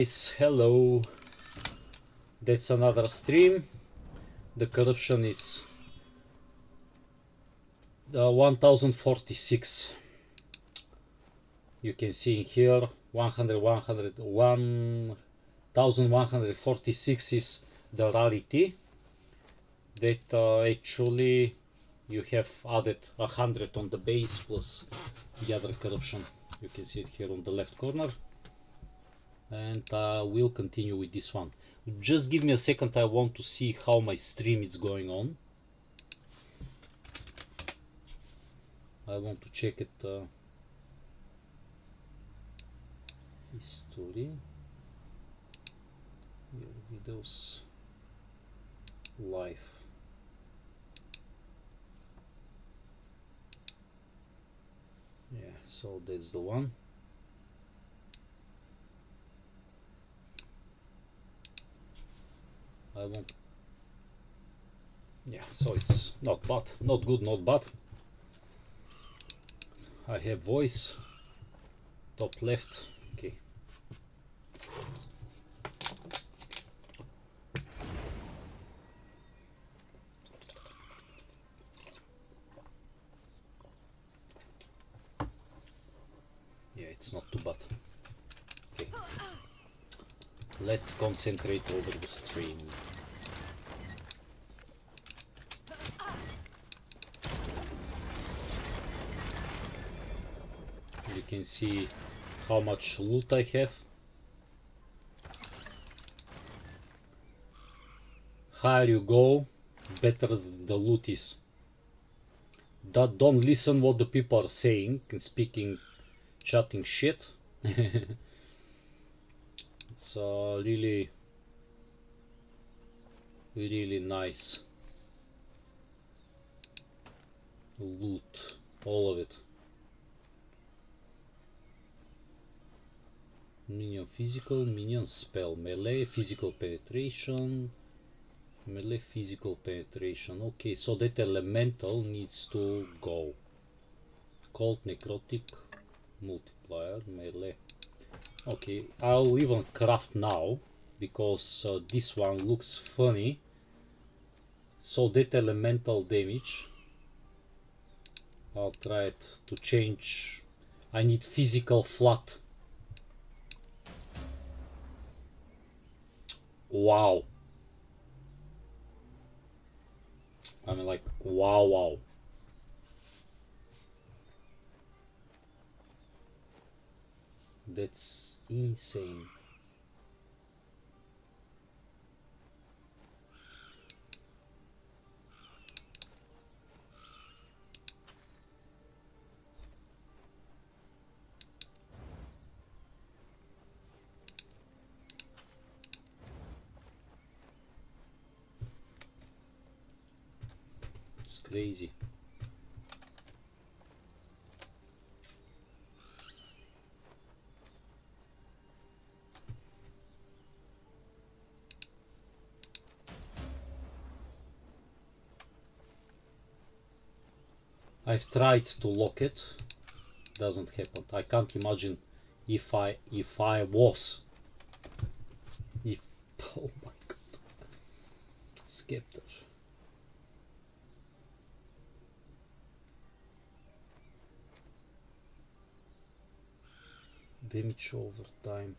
Hello, that's another stream. The corruption is 1046. You can see here 1146 is the rarity that actually you have added 100 on the base plus the other corruption. You can see it here on the left corner. And we'll continue with this one. Just give me a second, I want to see how my stream is going on. I want to check it. History. Your videos. Live. Yeah, so that's the one. I want, yeah, so it's not bad, not good, not bad. I have voice, top left, okay. Yeah, it's not too bad. Okay. Let's concentrate over the stream. You can see how much loot I have. Higher you go, better the loot is. Don't listen what the people are saying and speaking, chatting shit. It's really nice loot, all of it. Minion physical, minion spell, melee, physical penetration, melee, physical penetration. Okay, so that elemental needs to go. Cold, necrotic, multiplier, melee. Okay, I'll even craft now because this one looks funny. So that elemental damage, I'll try it to change. I need physical flat. Wow. I mean, like, wow. That's insane. It's crazy. I've tried to lock it, doesn't happen. I can't imagine if I was. Oh my god. Scepter. Damage over time.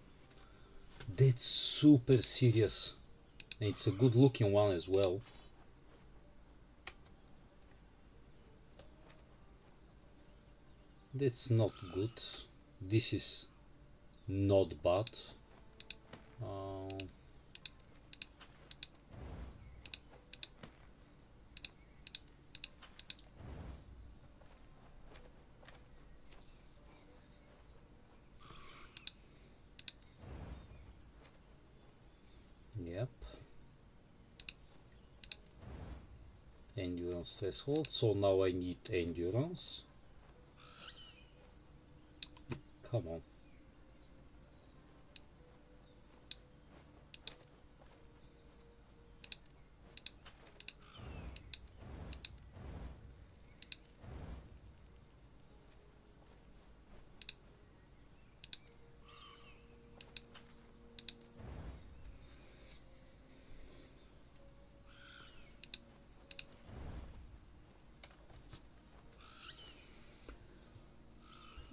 That's super serious. And it's a good looking one as well. That's not good. This is not bad. Yep. Endurance threshold. So now I need endurance. Come on.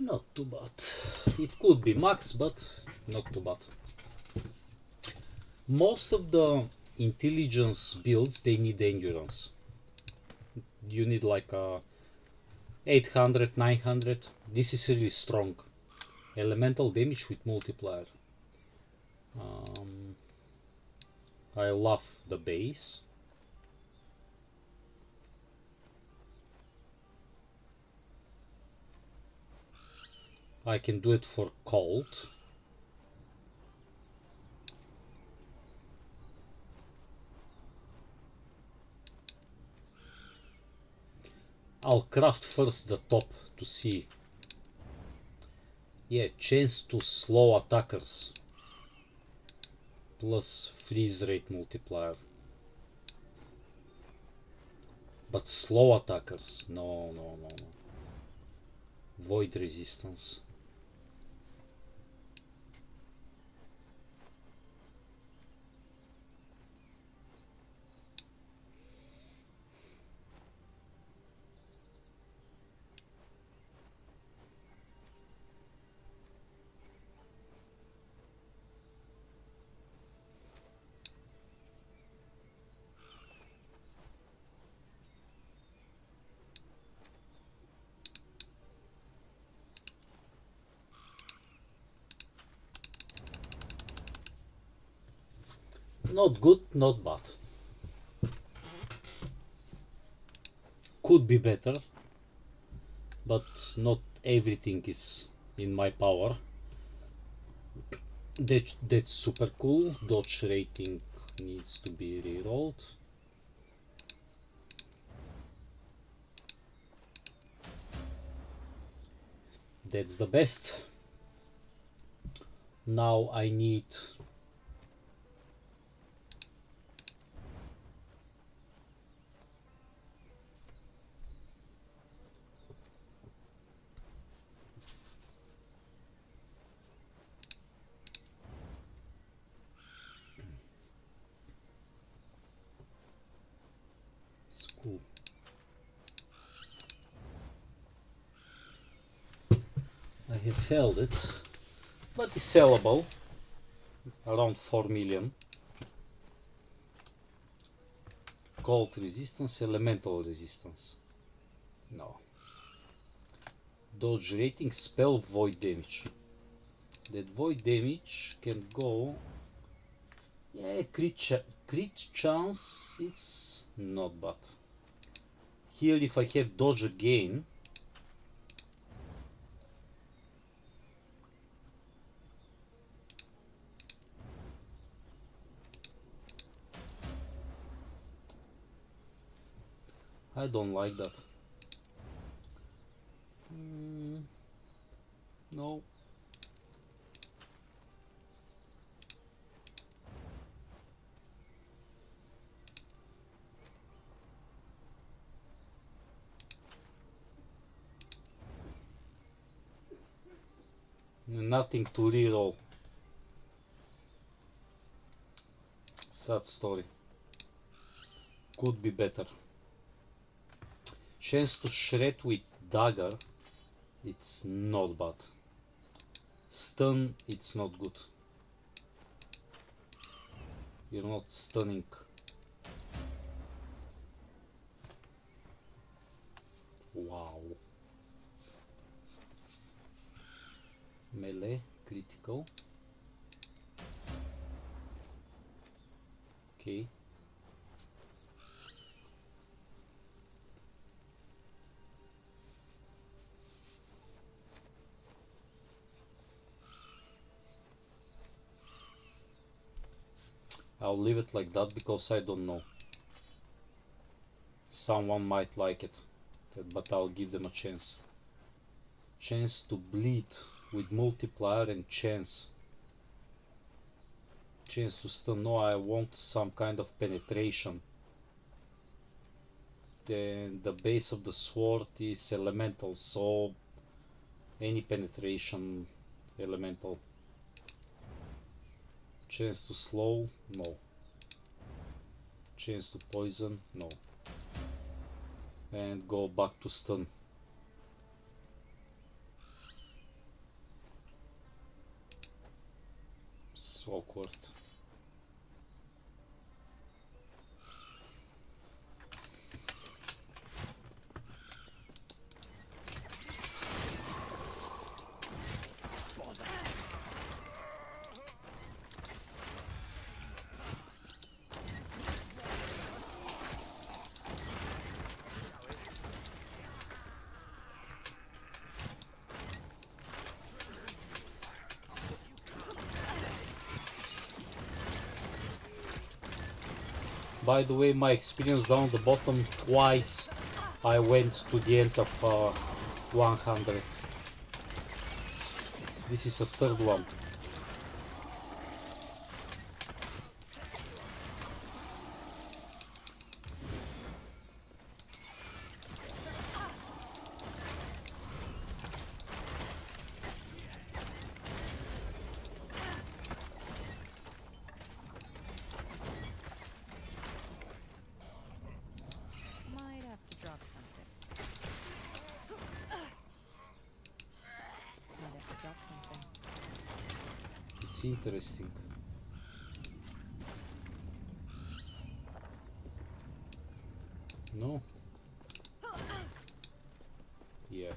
Not too bad. It could be max, but not too bad. Most of the intelligence builds, they need endurance. You need like a 800, 900. This is really strong. Elemental damage with multiplier. I love the base. I can do it for cold. I'll craft first the top to see. Yeah, chance to slow attackers. Plus freeze rate multiplier. But slow attackers? No. Void resistance. Not good, not bad. Could be better, but not everything is in my power. That's super cool. Dodge rating needs to be rerolled. That's the best. Now I need cool. I have failed it, but it's sellable. Around 4 million. Cold resistance, elemental resistance. No. Dodge rating, spell void damage. That void damage can go. Yeah, crit chance, it's not bad. Here, if I have dodge again, I don't like that. No. Nothing to reroll. Sad story. Could be better. Chance to shred with dagger, it's not bad. Stun, it's not good. You're not stunning. Wow. Melee, critical. Okay. I'll leave it like that because I don't know. Someone might like it, but I'll give them a chance. Chance to bleed with multiplier and chance to stun. No, I want some kind of penetration. Then the base of the sword is elemental, so any penetration elemental. Chance to slow, no. Chance to poison, no. And go back to stun. awkward. By the way, my experience down the bottom, twice I went to the end of 100. This is a third one. It's interesting. No? Yeah.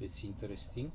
It's interesting.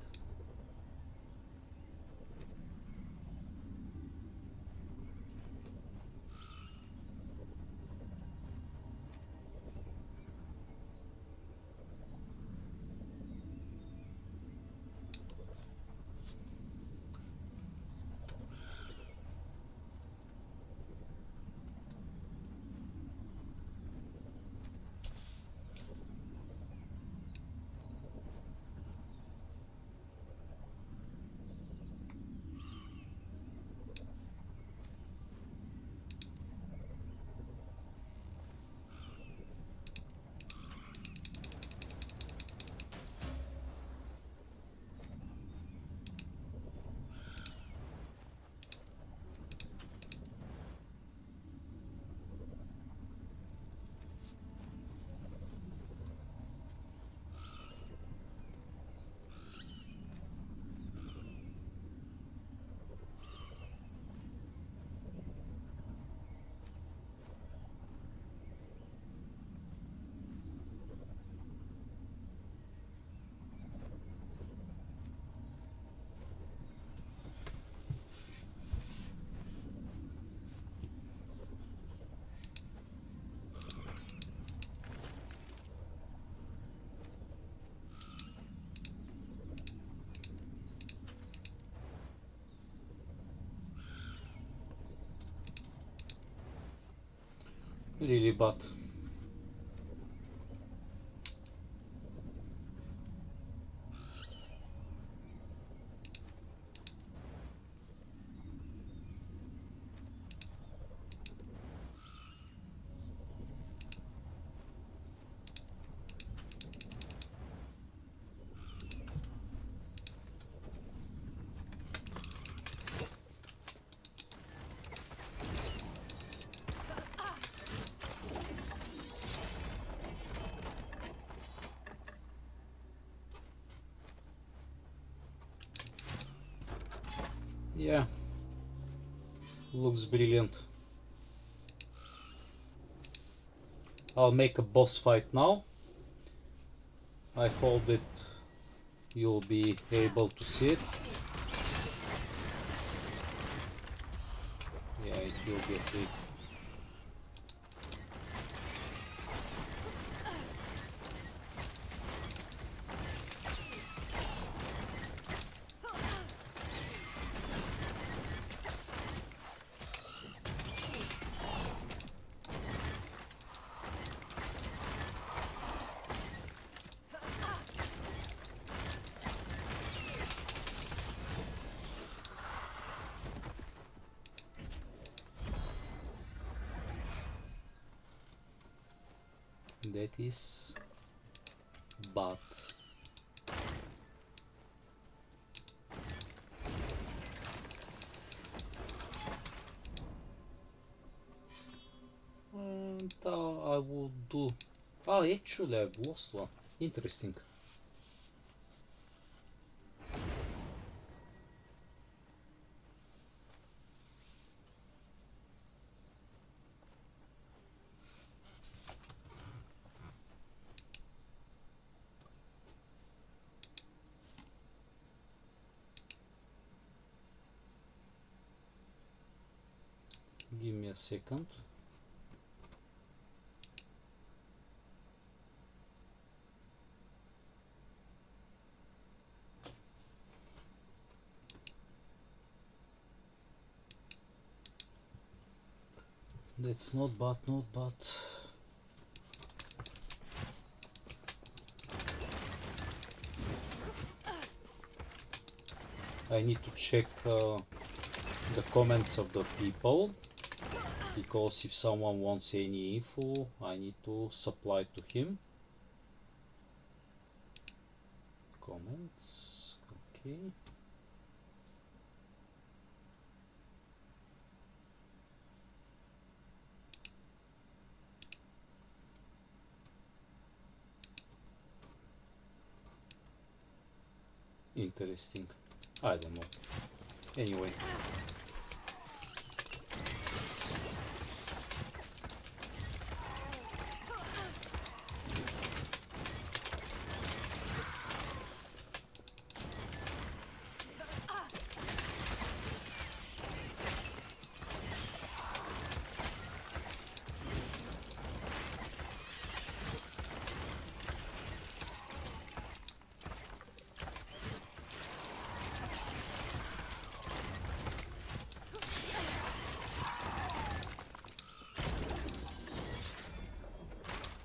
Really bad. Yeah, looks brilliant. I'll make a boss fight now. I hope that you'll be able to see it. Yeah, it will get big. That is bad. And I would do. Oh, actually, I've lost one. Interesting. Give me a second. That's not bad, not bad. I need to check the comments of the people, because if someone wants any info, I need to supply to him. Comments, okay. Interesting. I don't know. Anyway.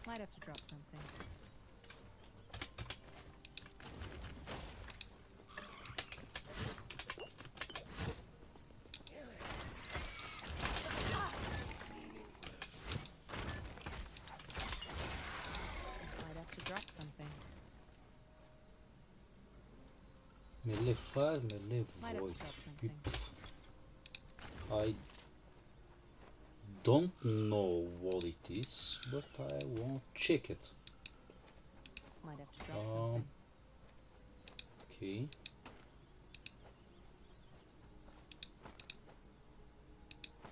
Might have to drop something. Might have to drop something. Melee fire, melee Might have void. to drop something. I don't know what it is, but I won't check it. Might have to drop something. Okay.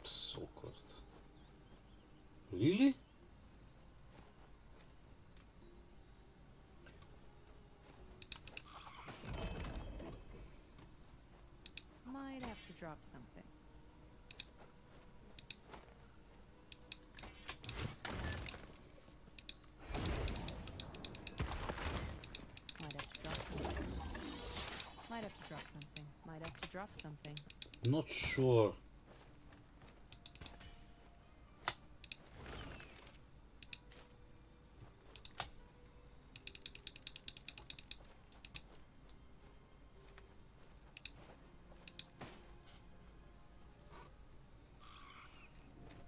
So awkward. Really? Might have to drop something. Might have to drop something. Might have to drop something. Might have to drop something. Not sure.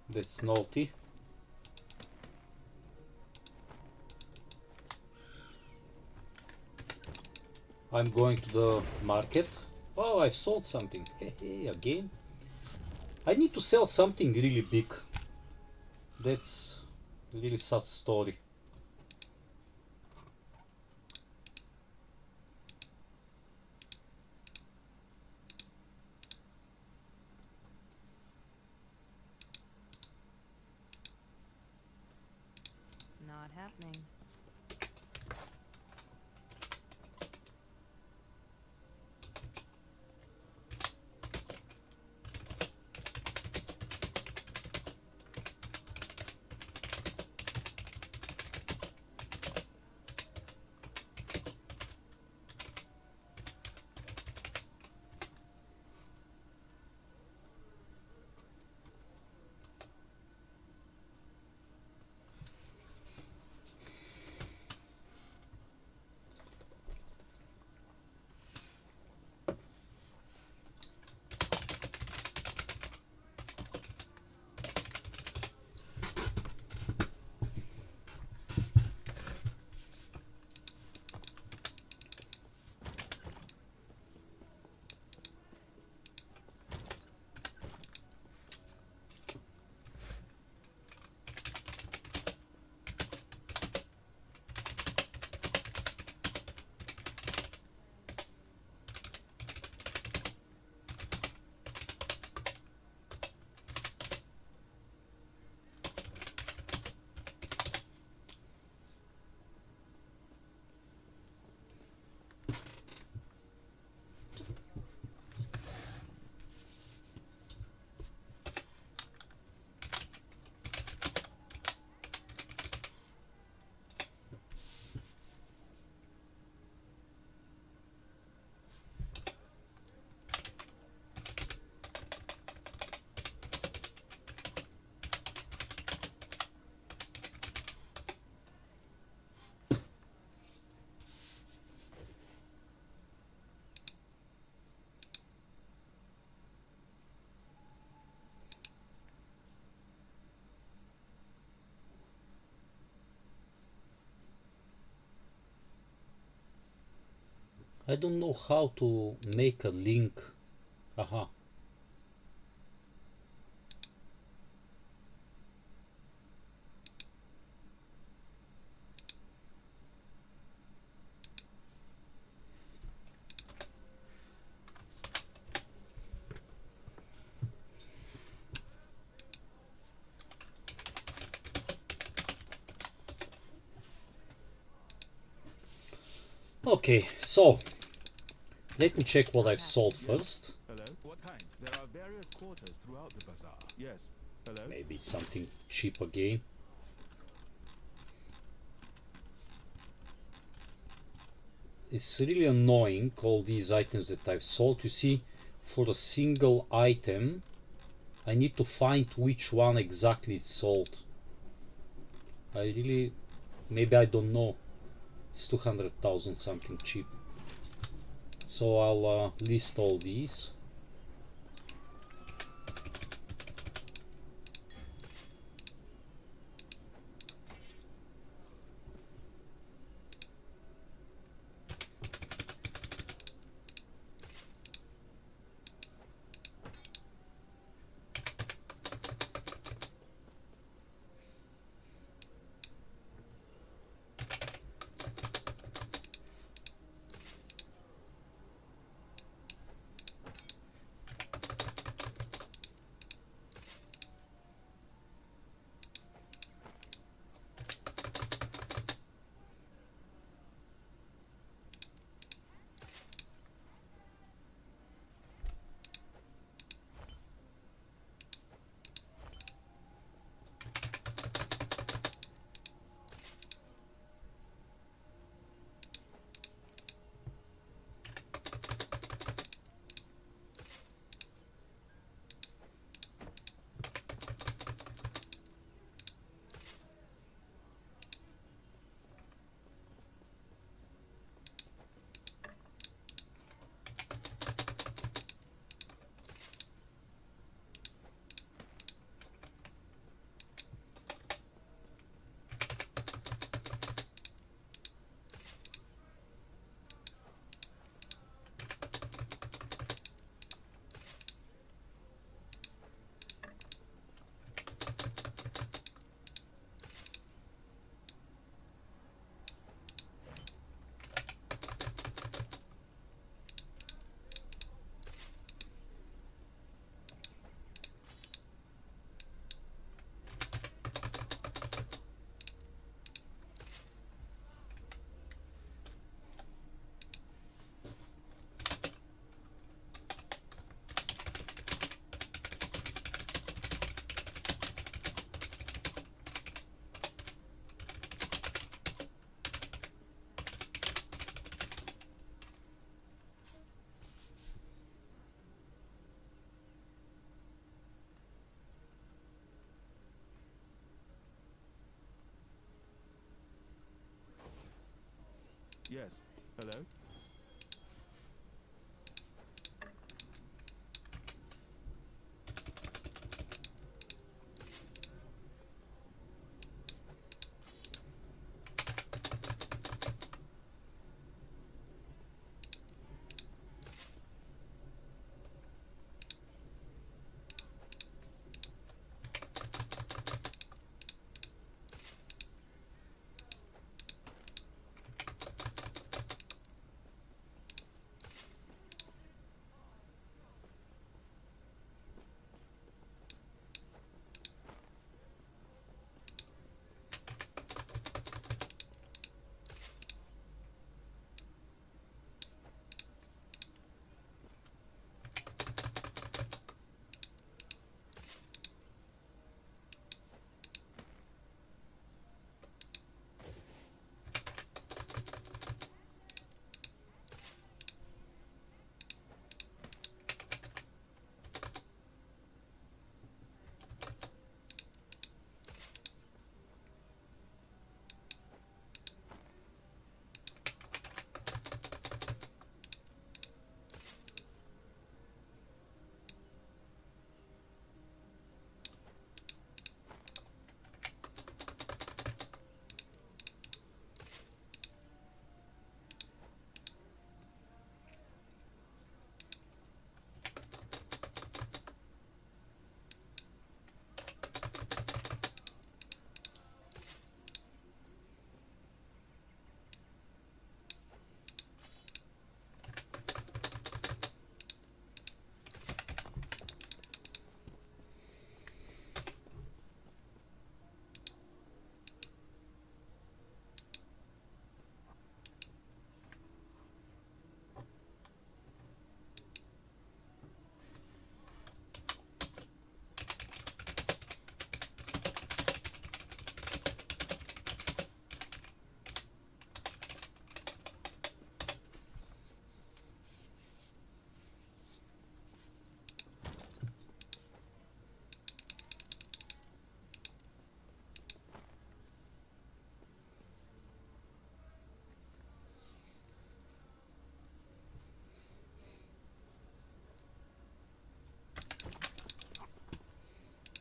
That's naughty. I'm going to the market. Oh, I've sold something. Hey, again. I need to sell something really big. That's really sad story. Not happening. I don't know how to make a link. Aha. Okay, so let me check what I've sold first. Hello? What kind? There are various quarters throughout the bazaar. Yes. Hello? Maybe it's something cheap again. It's really annoying, all these items that I've sold. You see, for a single item I need to find which one exactly is sold. I really, maybe I don't know. It's 200,000 something cheap. So I'll list all these. Yes. Hello?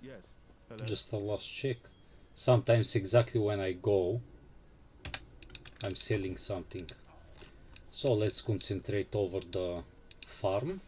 Yes. Hello. Just a last check. Sometimes exactly when I go, I'm selling something. So let's concentrate over the farm.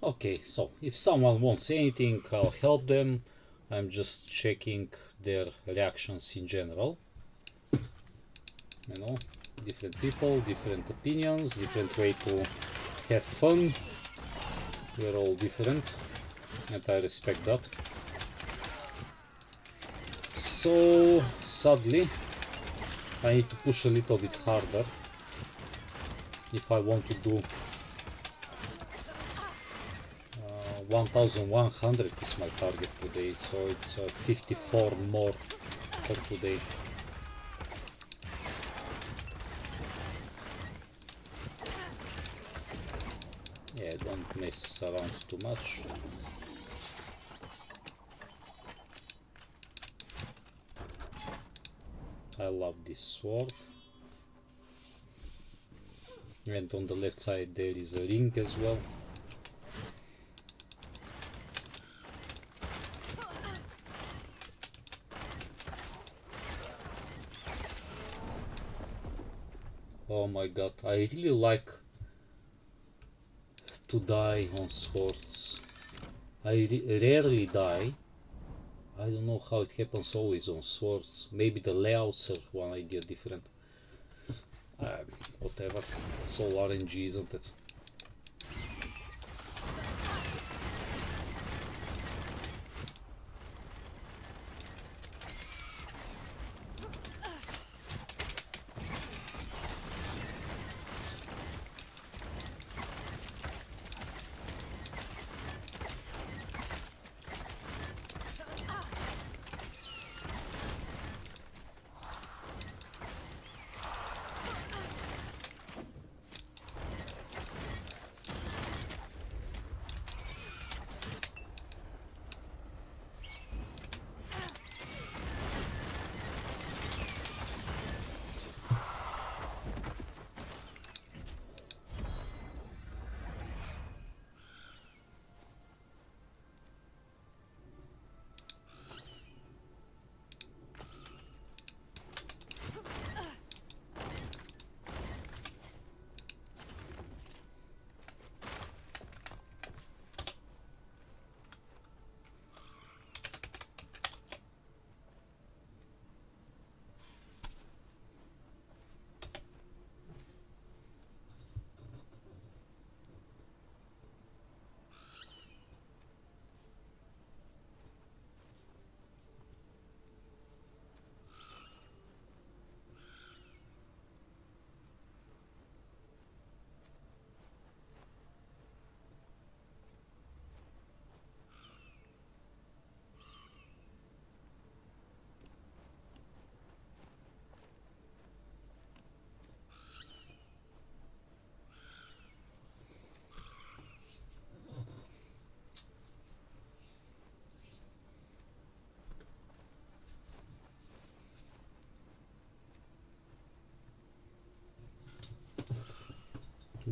Okay, so if someone wants anything, I'll help them. I'm just checking their reactions in general. You know, different people, different opinions, different way to have fun. We're all different, and I respect that. So, sadly, I need to push a little bit harder if I want to do 1100 is my target today, so it's 54 more for today. Yeah, don't mess around too much. I love this sword. And on the left side there is a ring as well. Oh my god, I really like to die on swords. I rarely die. I don't know how it happens always on swords. Maybe the layouts are one idea different. Whatever. It's all RNG, isn't it?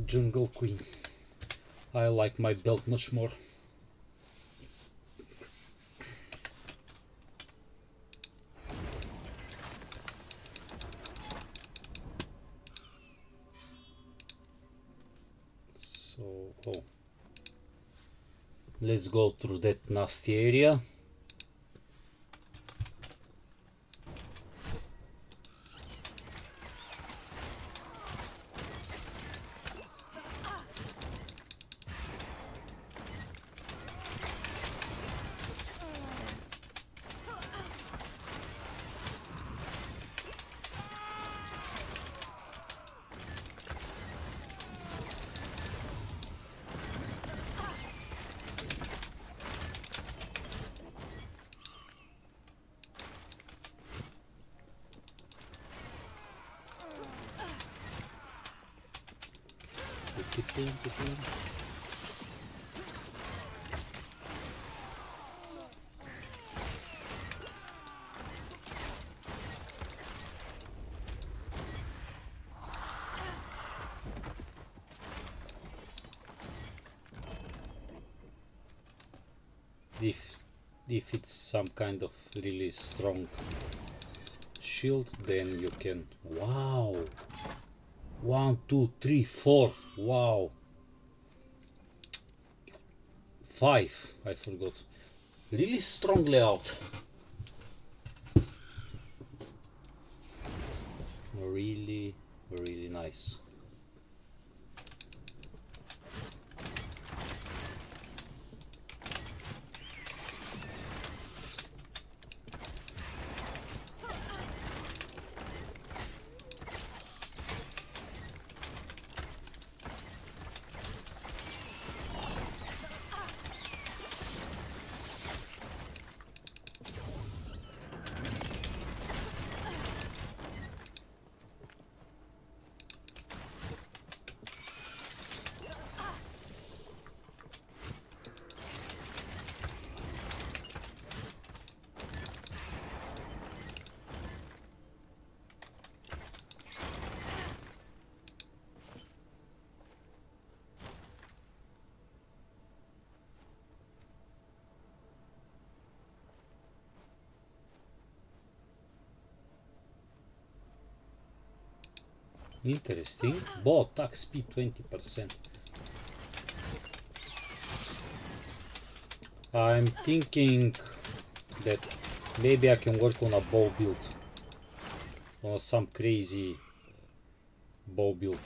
Jungle Queen. I like my belt much more. So, oh. Let's go through that nasty area. If it's some kind of really strong shield, then you can. Wow, 1 2 3 4, wow, 5, I forgot. Really strong layout. Really nice. Interesting. Bow attack speed 20%. I'm thinking that maybe I can work on a bow build. Or some crazy bow build.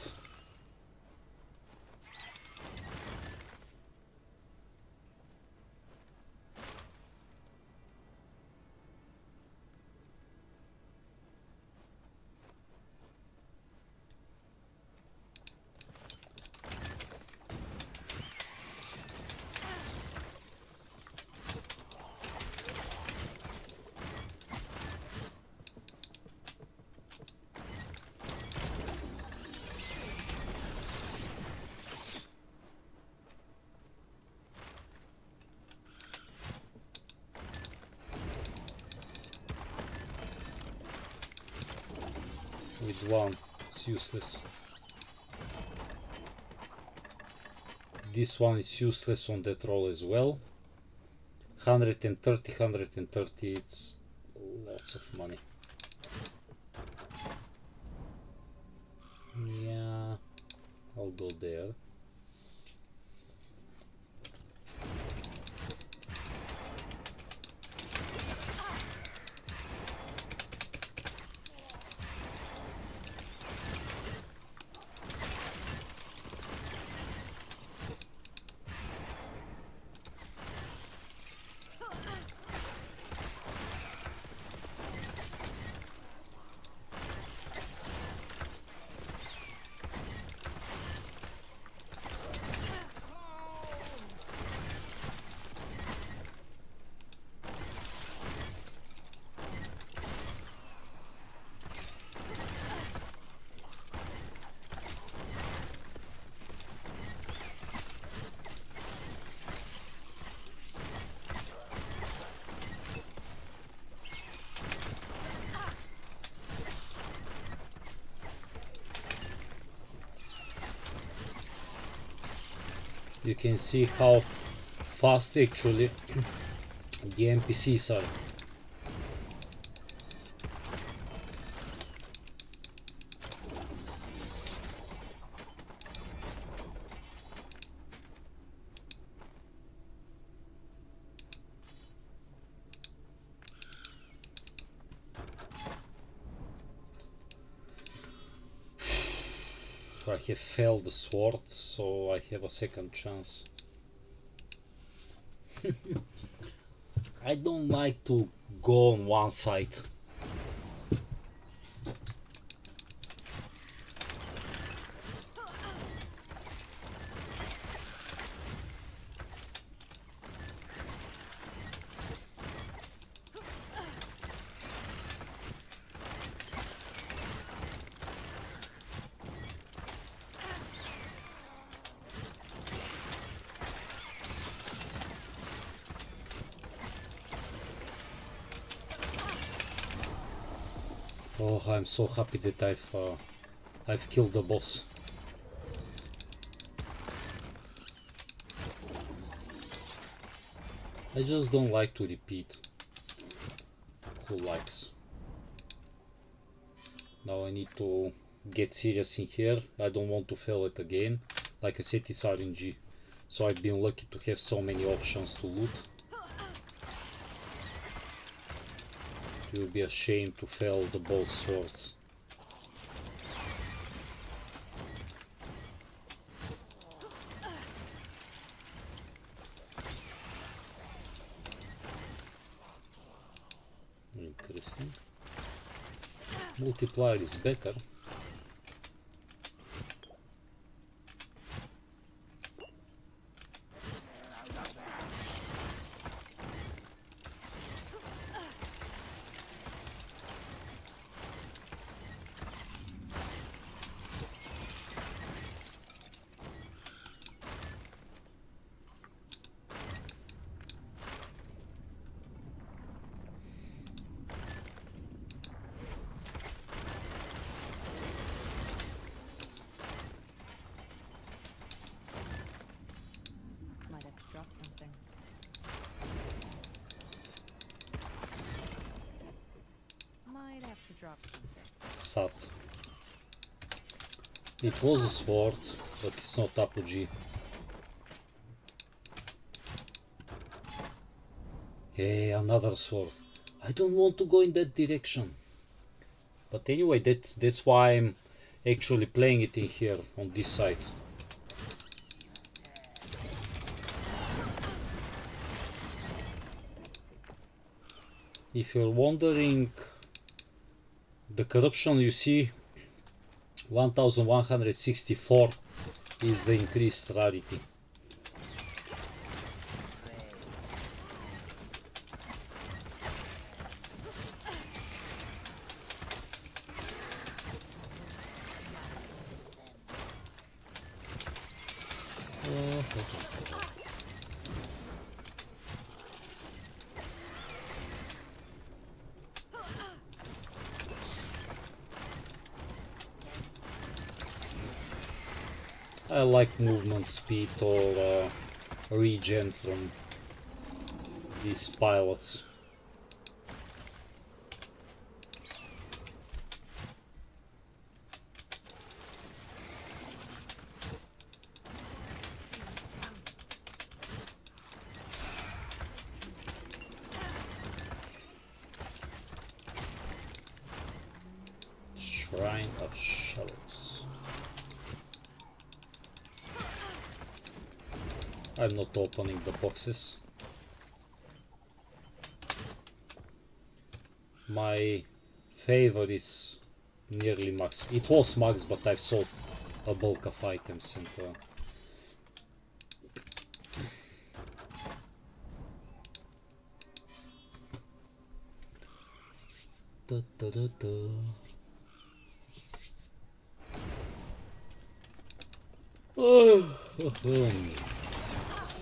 With one, it's useless. This one is useless on that roll as well. 130, it's lots of money. Yeah, I'll go there. you can see how fast actually the NPCs are. I have failed the sword, so I have a second chance. I don't like to go on one side. Oh, I'm so happy that I've killed the boss. I just don't like to repeat. Who likes? Now I need to get serious in here. I don't want to fail it again. Like I said, it's RNG, so I've been lucky to have so many options to loot. It would be a shame to fail the both swords. Interesting. Multiplier is better. Might have to drop something. Might have to drop something. Sad. It was a sword, but it's not APOGEE. Hey, another sword. I don't want to go in that direction. But anyway, that's why I'm actually playing it in here on this side. If you're wondering, the corruption you see 1164 is the increased rarity. I like movement speed or regen from these pilots. Shrine of Shadows. I'm not opening the boxes. My favor is nearly max. It was max, but I've sold a bulk of items and da, da, da, da.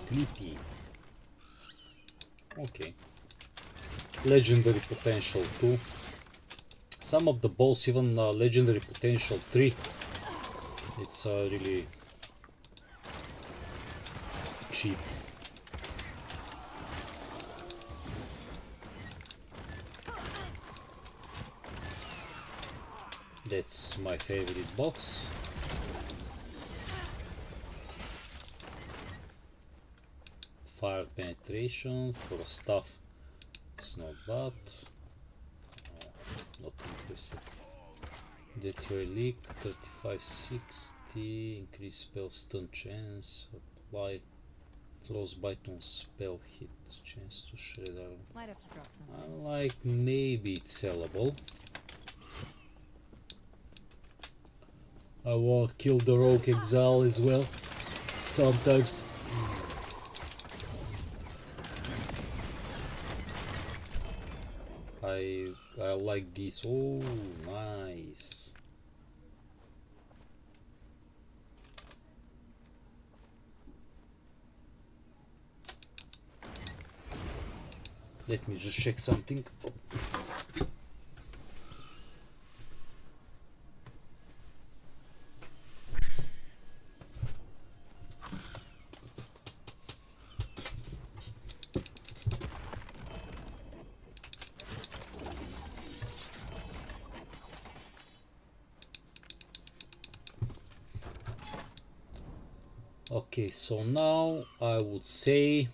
Sleepy. Okay. Legendary potential 2. Some of the balls even legendary potential 3. It's really cheap. That's my favorite box. Fire penetration for stuff, it's not bad. Not interested. Detroit leak 3560, increase spell stun chance, apply frostbite on spell hit, chance to shred armor. Might have to drop something. I'm like, maybe it's sellable. I won't kill the rogue exile as well sometimes. I like this. Oh, nice. Let me just check something. Okay, so now I would say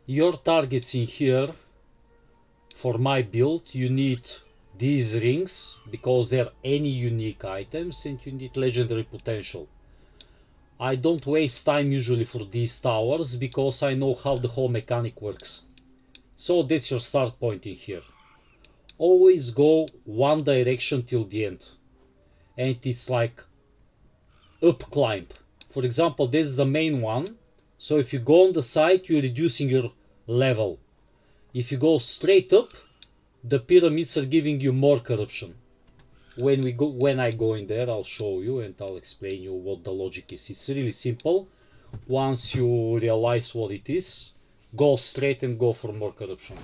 your targets in here for my build, you need these rings because they're any unique items, and you need legendary potential. I don't waste time usually for these towers because I know how the whole mechanic works. So that's your start point in here. Always go one direction till the end, and it's like up climb. For example, this is the main one, so if you go on the side, you're reducing your level. If you go straight up, the pyramids are giving you more corruption. When I go in there, I'll show you and I'll explain you what the logic is. It's really simple. Once you realize what it is, go straight and go for more corruption.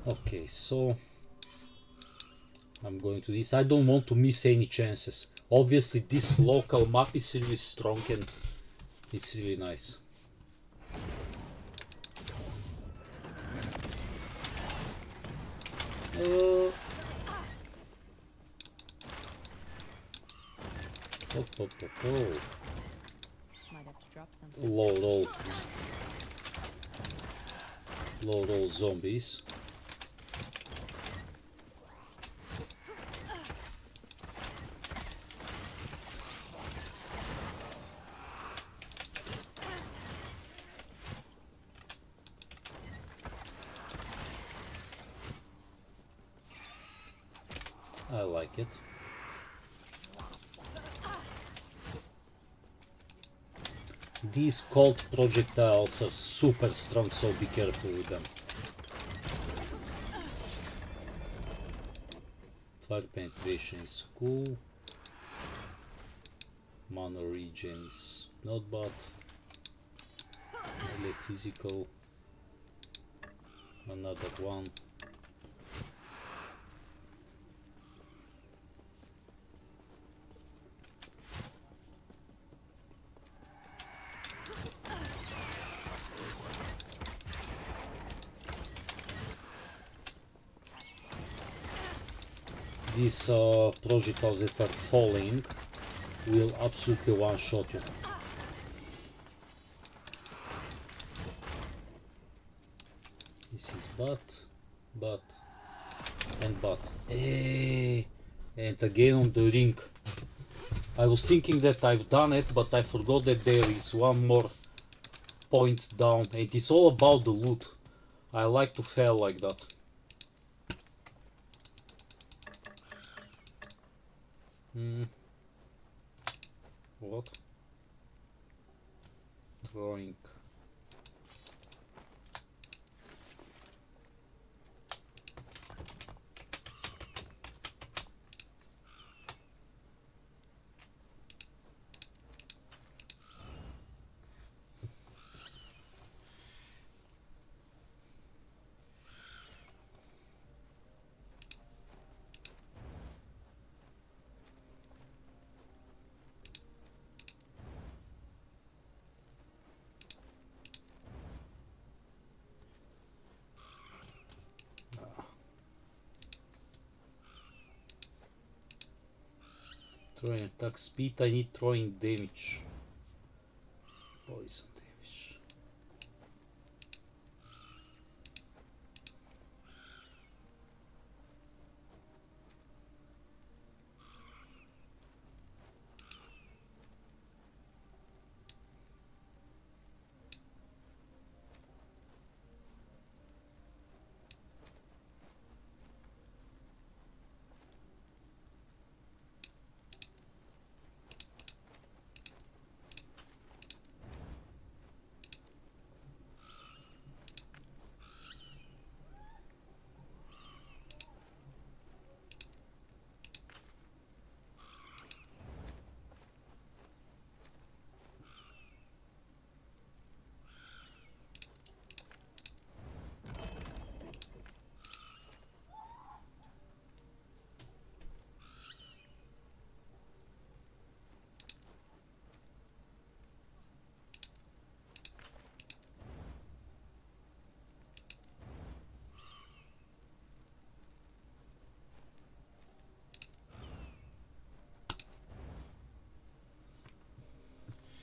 Okay, so I'm going to this. I don't want to miss any chances. Obviously, this local map is really strong and it's really nice. Oh, oh, oh. Might have to drop something. Low roll zombies. I like it. These cold projectiles are super strong, so be careful with them. Fire penetration is cool. Mana regen is not bad. Melee physical. Another one. these projectiles that are falling will absolutely one-shot you. This is but, and but. Hey, and again on the ring. I was thinking that I've done it, but I forgot that there is one more point down, and it's all about the loot. I like to fail like that. What? Drawing. Throwing attack speed, I need throwing damage. Poison damage.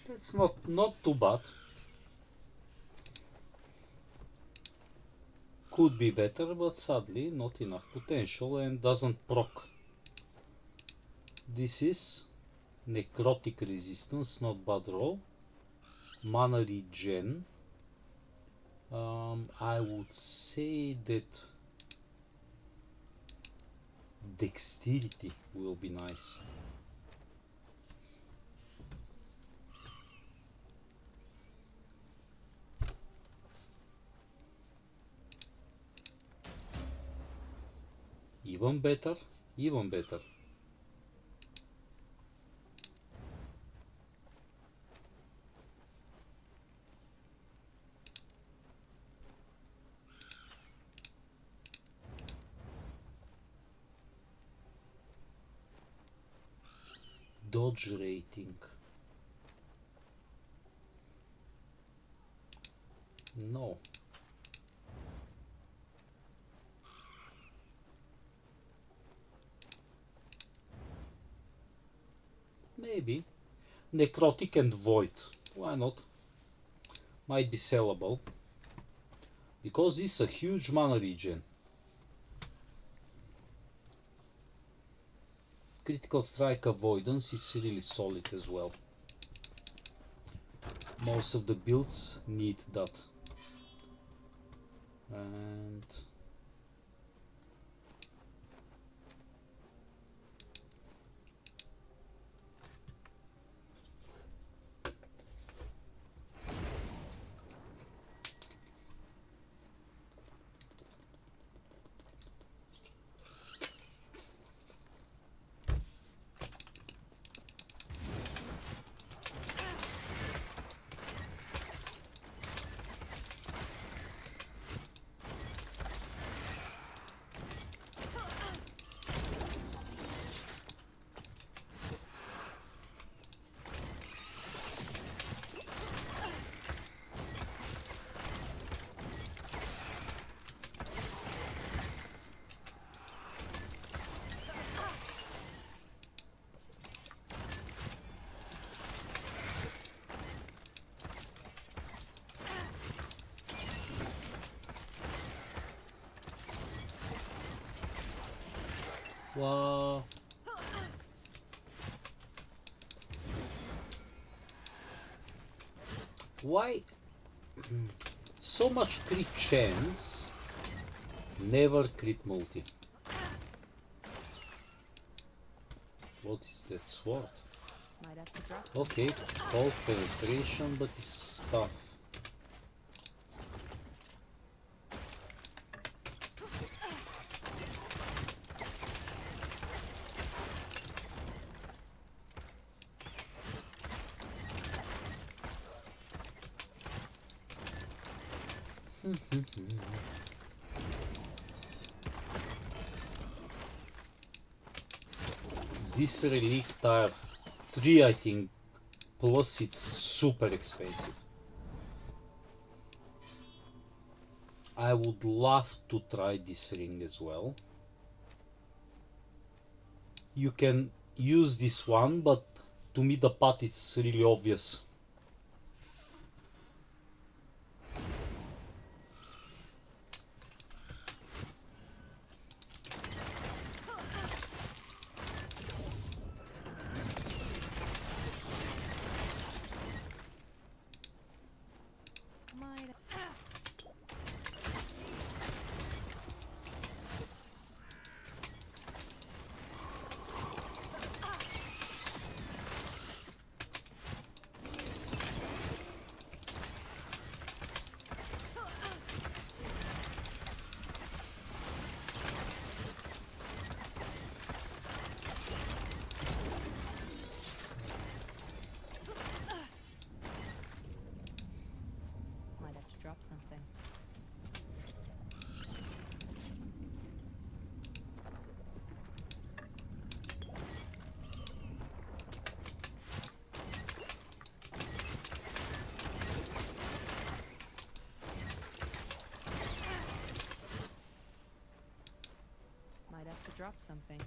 That's not too bad. Could be better, but sadly not enough potential and doesn't proc. This is necrotic resistance, not bad roll. Mana regen. I would say that dexterity will be nice. Even better, even better. Dodge rating. No. Maybe. Necrotic and Void. Why not? Might be sellable. Because it's a huge mana regen. Critical Strike Avoidance is really solid as well. Most of the builds need that. And Wow. Why so much crit chance, never crit multi? What is that sword? Might have to drop some. Okay, cold penetration, but it's stuff. This relic tire 3, I think, plus it's super expensive. I would love to try this ring as well. You can use this one, but to me the path is really obvious. Might have to drop something. Might have to drop something.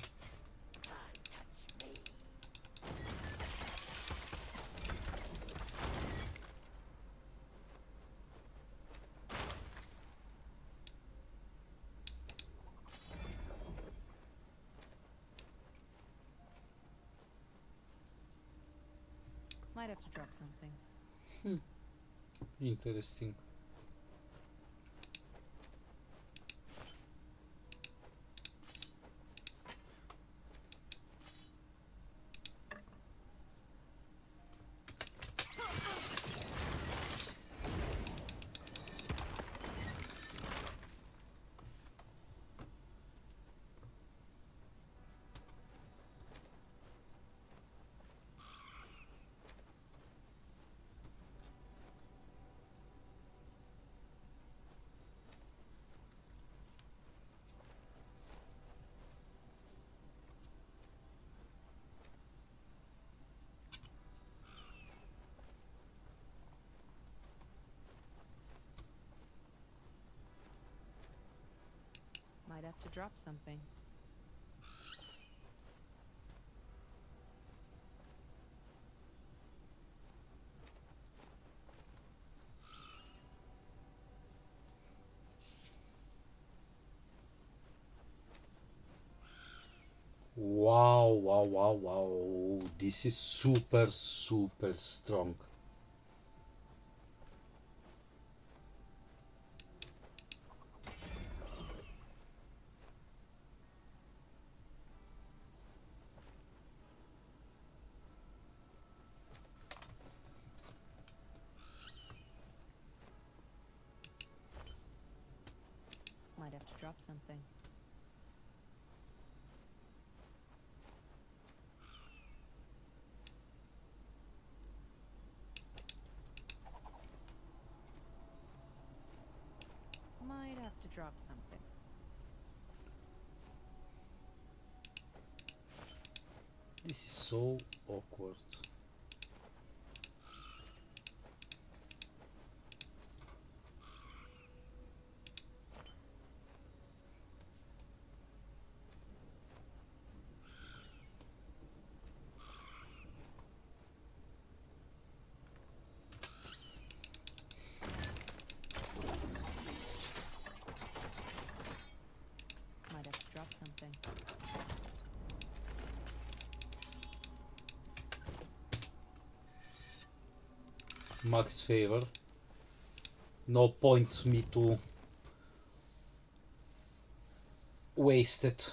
Might have to drop something. Interesting. Might have to drop something. Wow, wow, wow, wow. This is super, super strong. Might have to drop something. Might have to drop something. This is so awkward. Might have to drop something. max favor. No point me to waste it.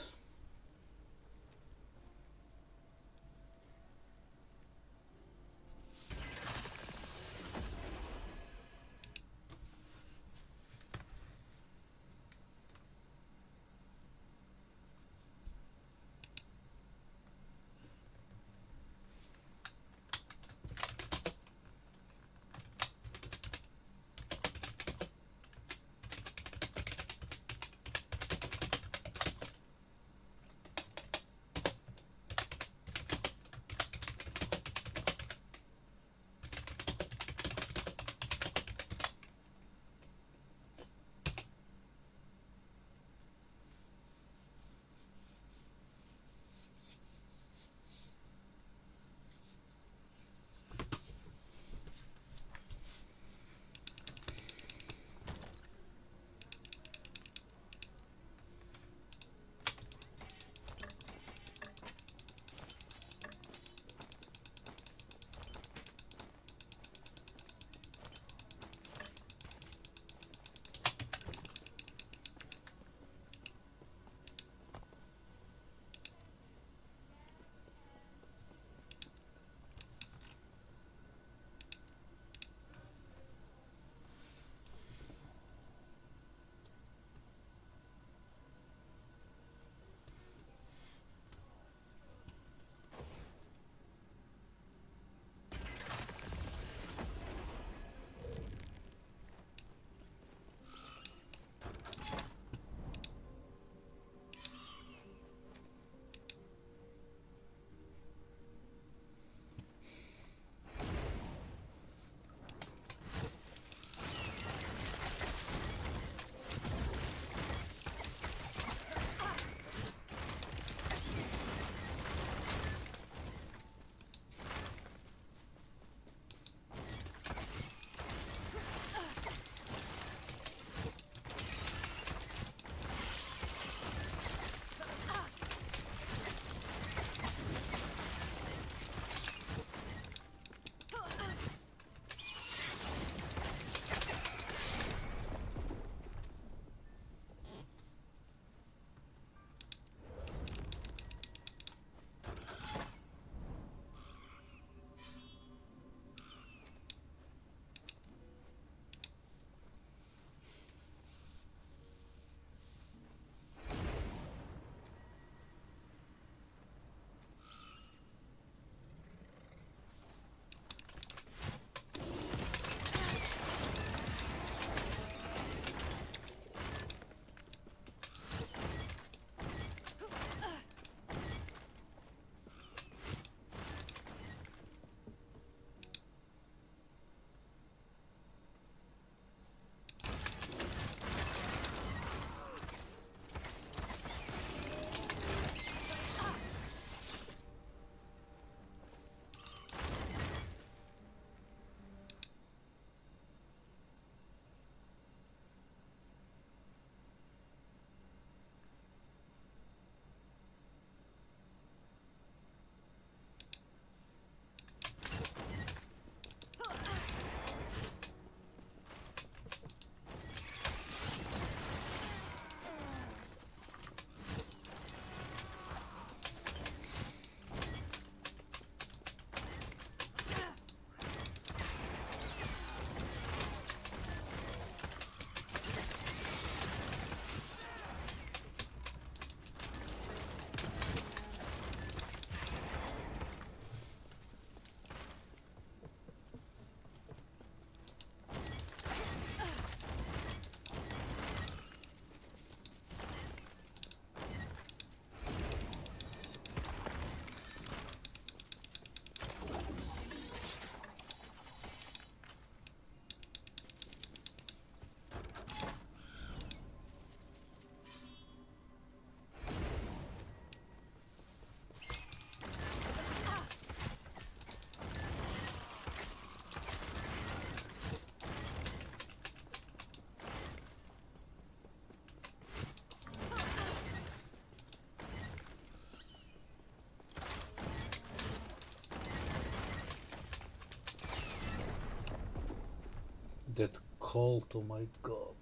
That cold, oh my god.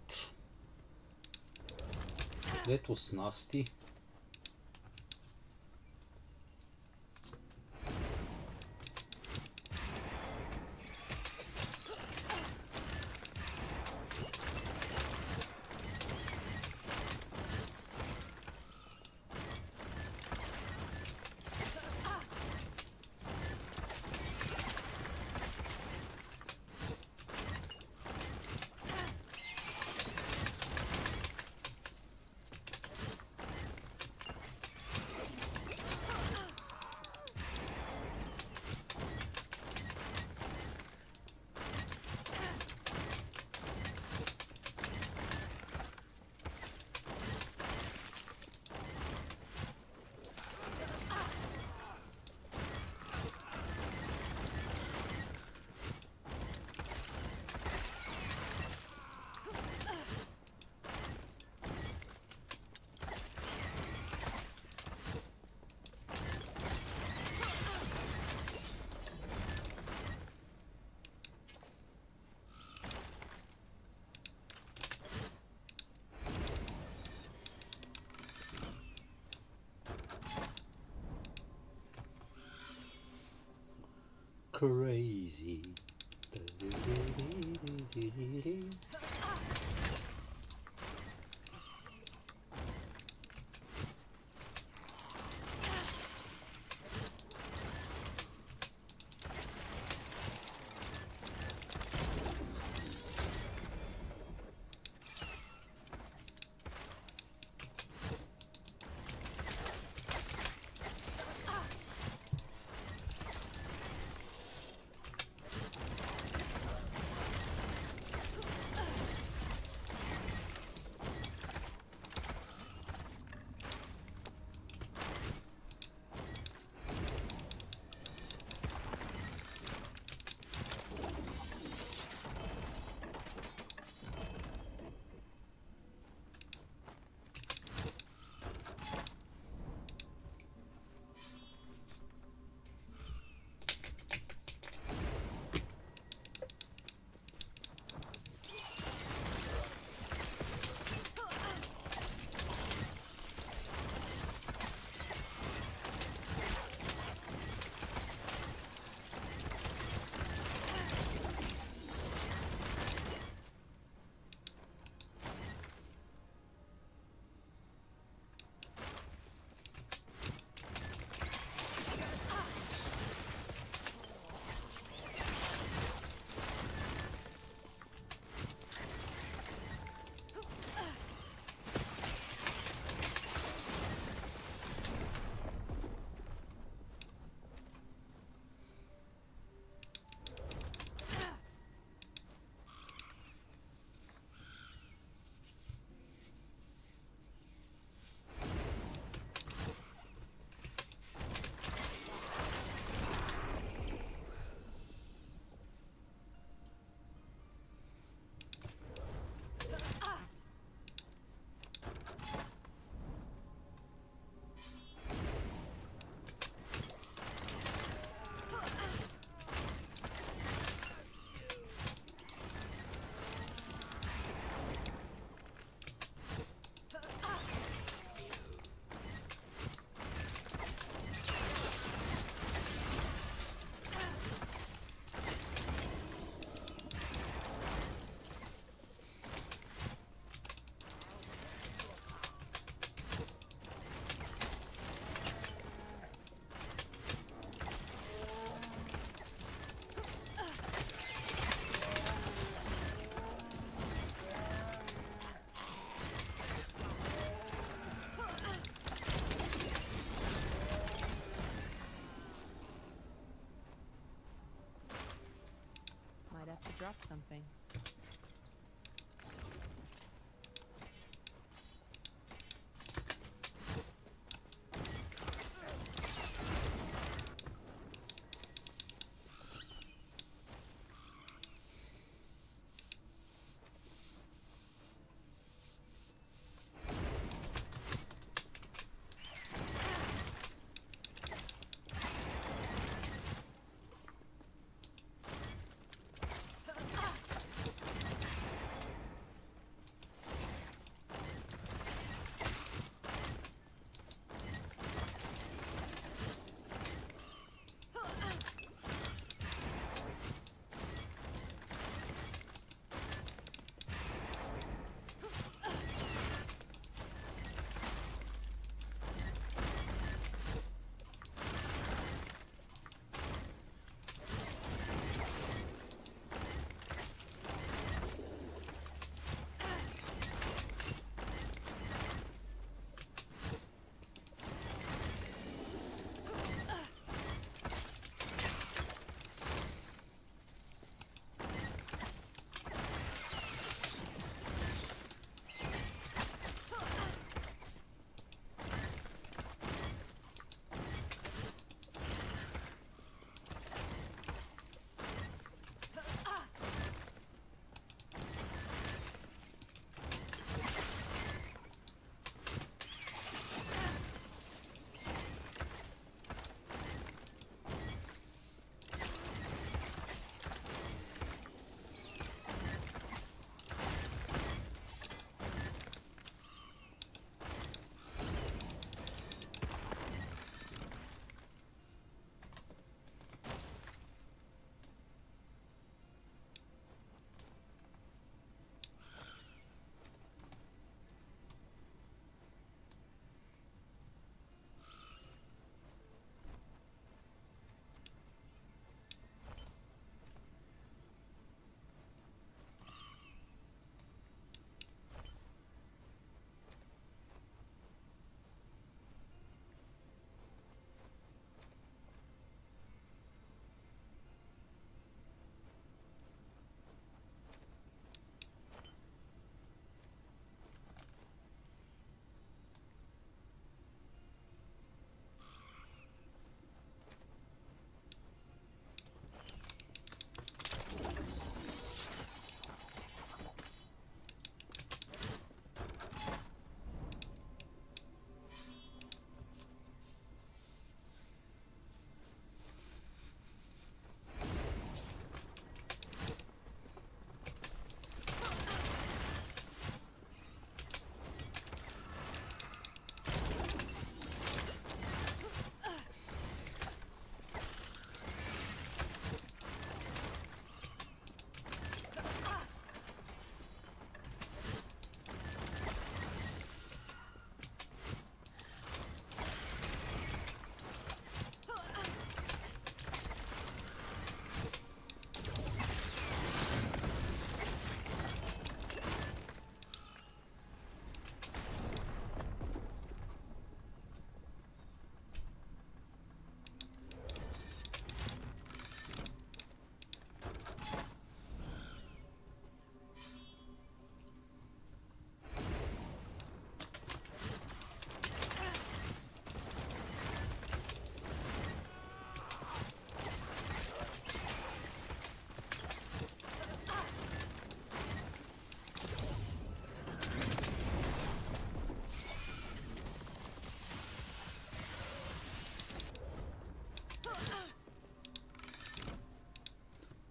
That was nasty. Crazy. Drop something.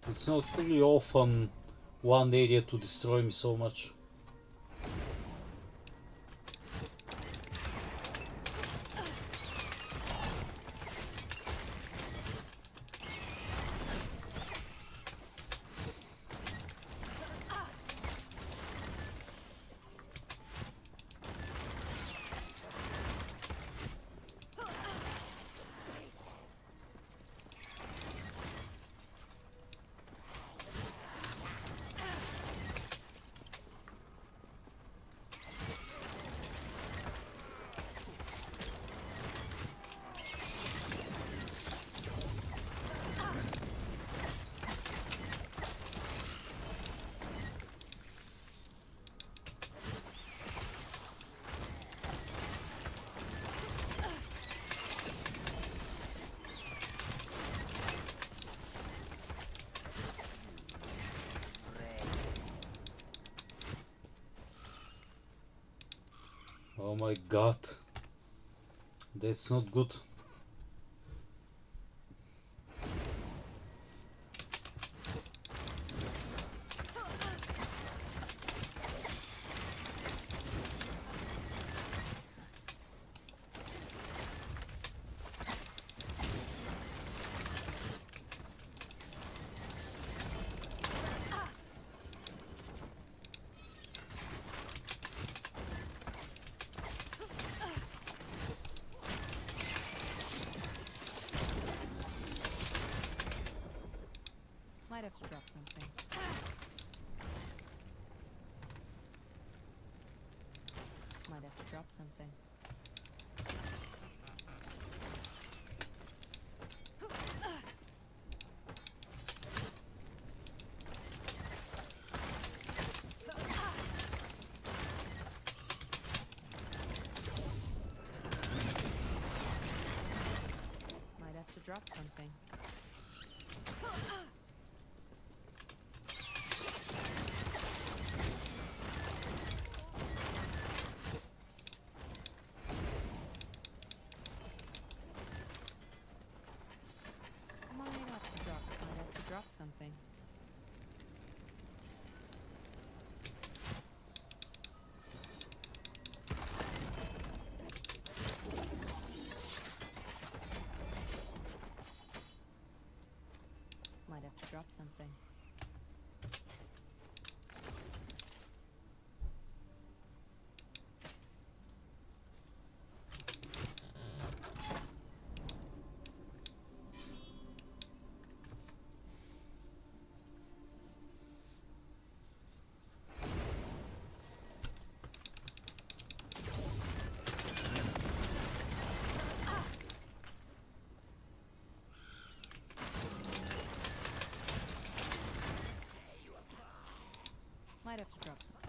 It's not really often one area to destroy me so much. Oh my god, that's not good. Might have to drop something. Might have to drop something. Might have to drop something. Drop something. Might have to drop something. Might have to drop something.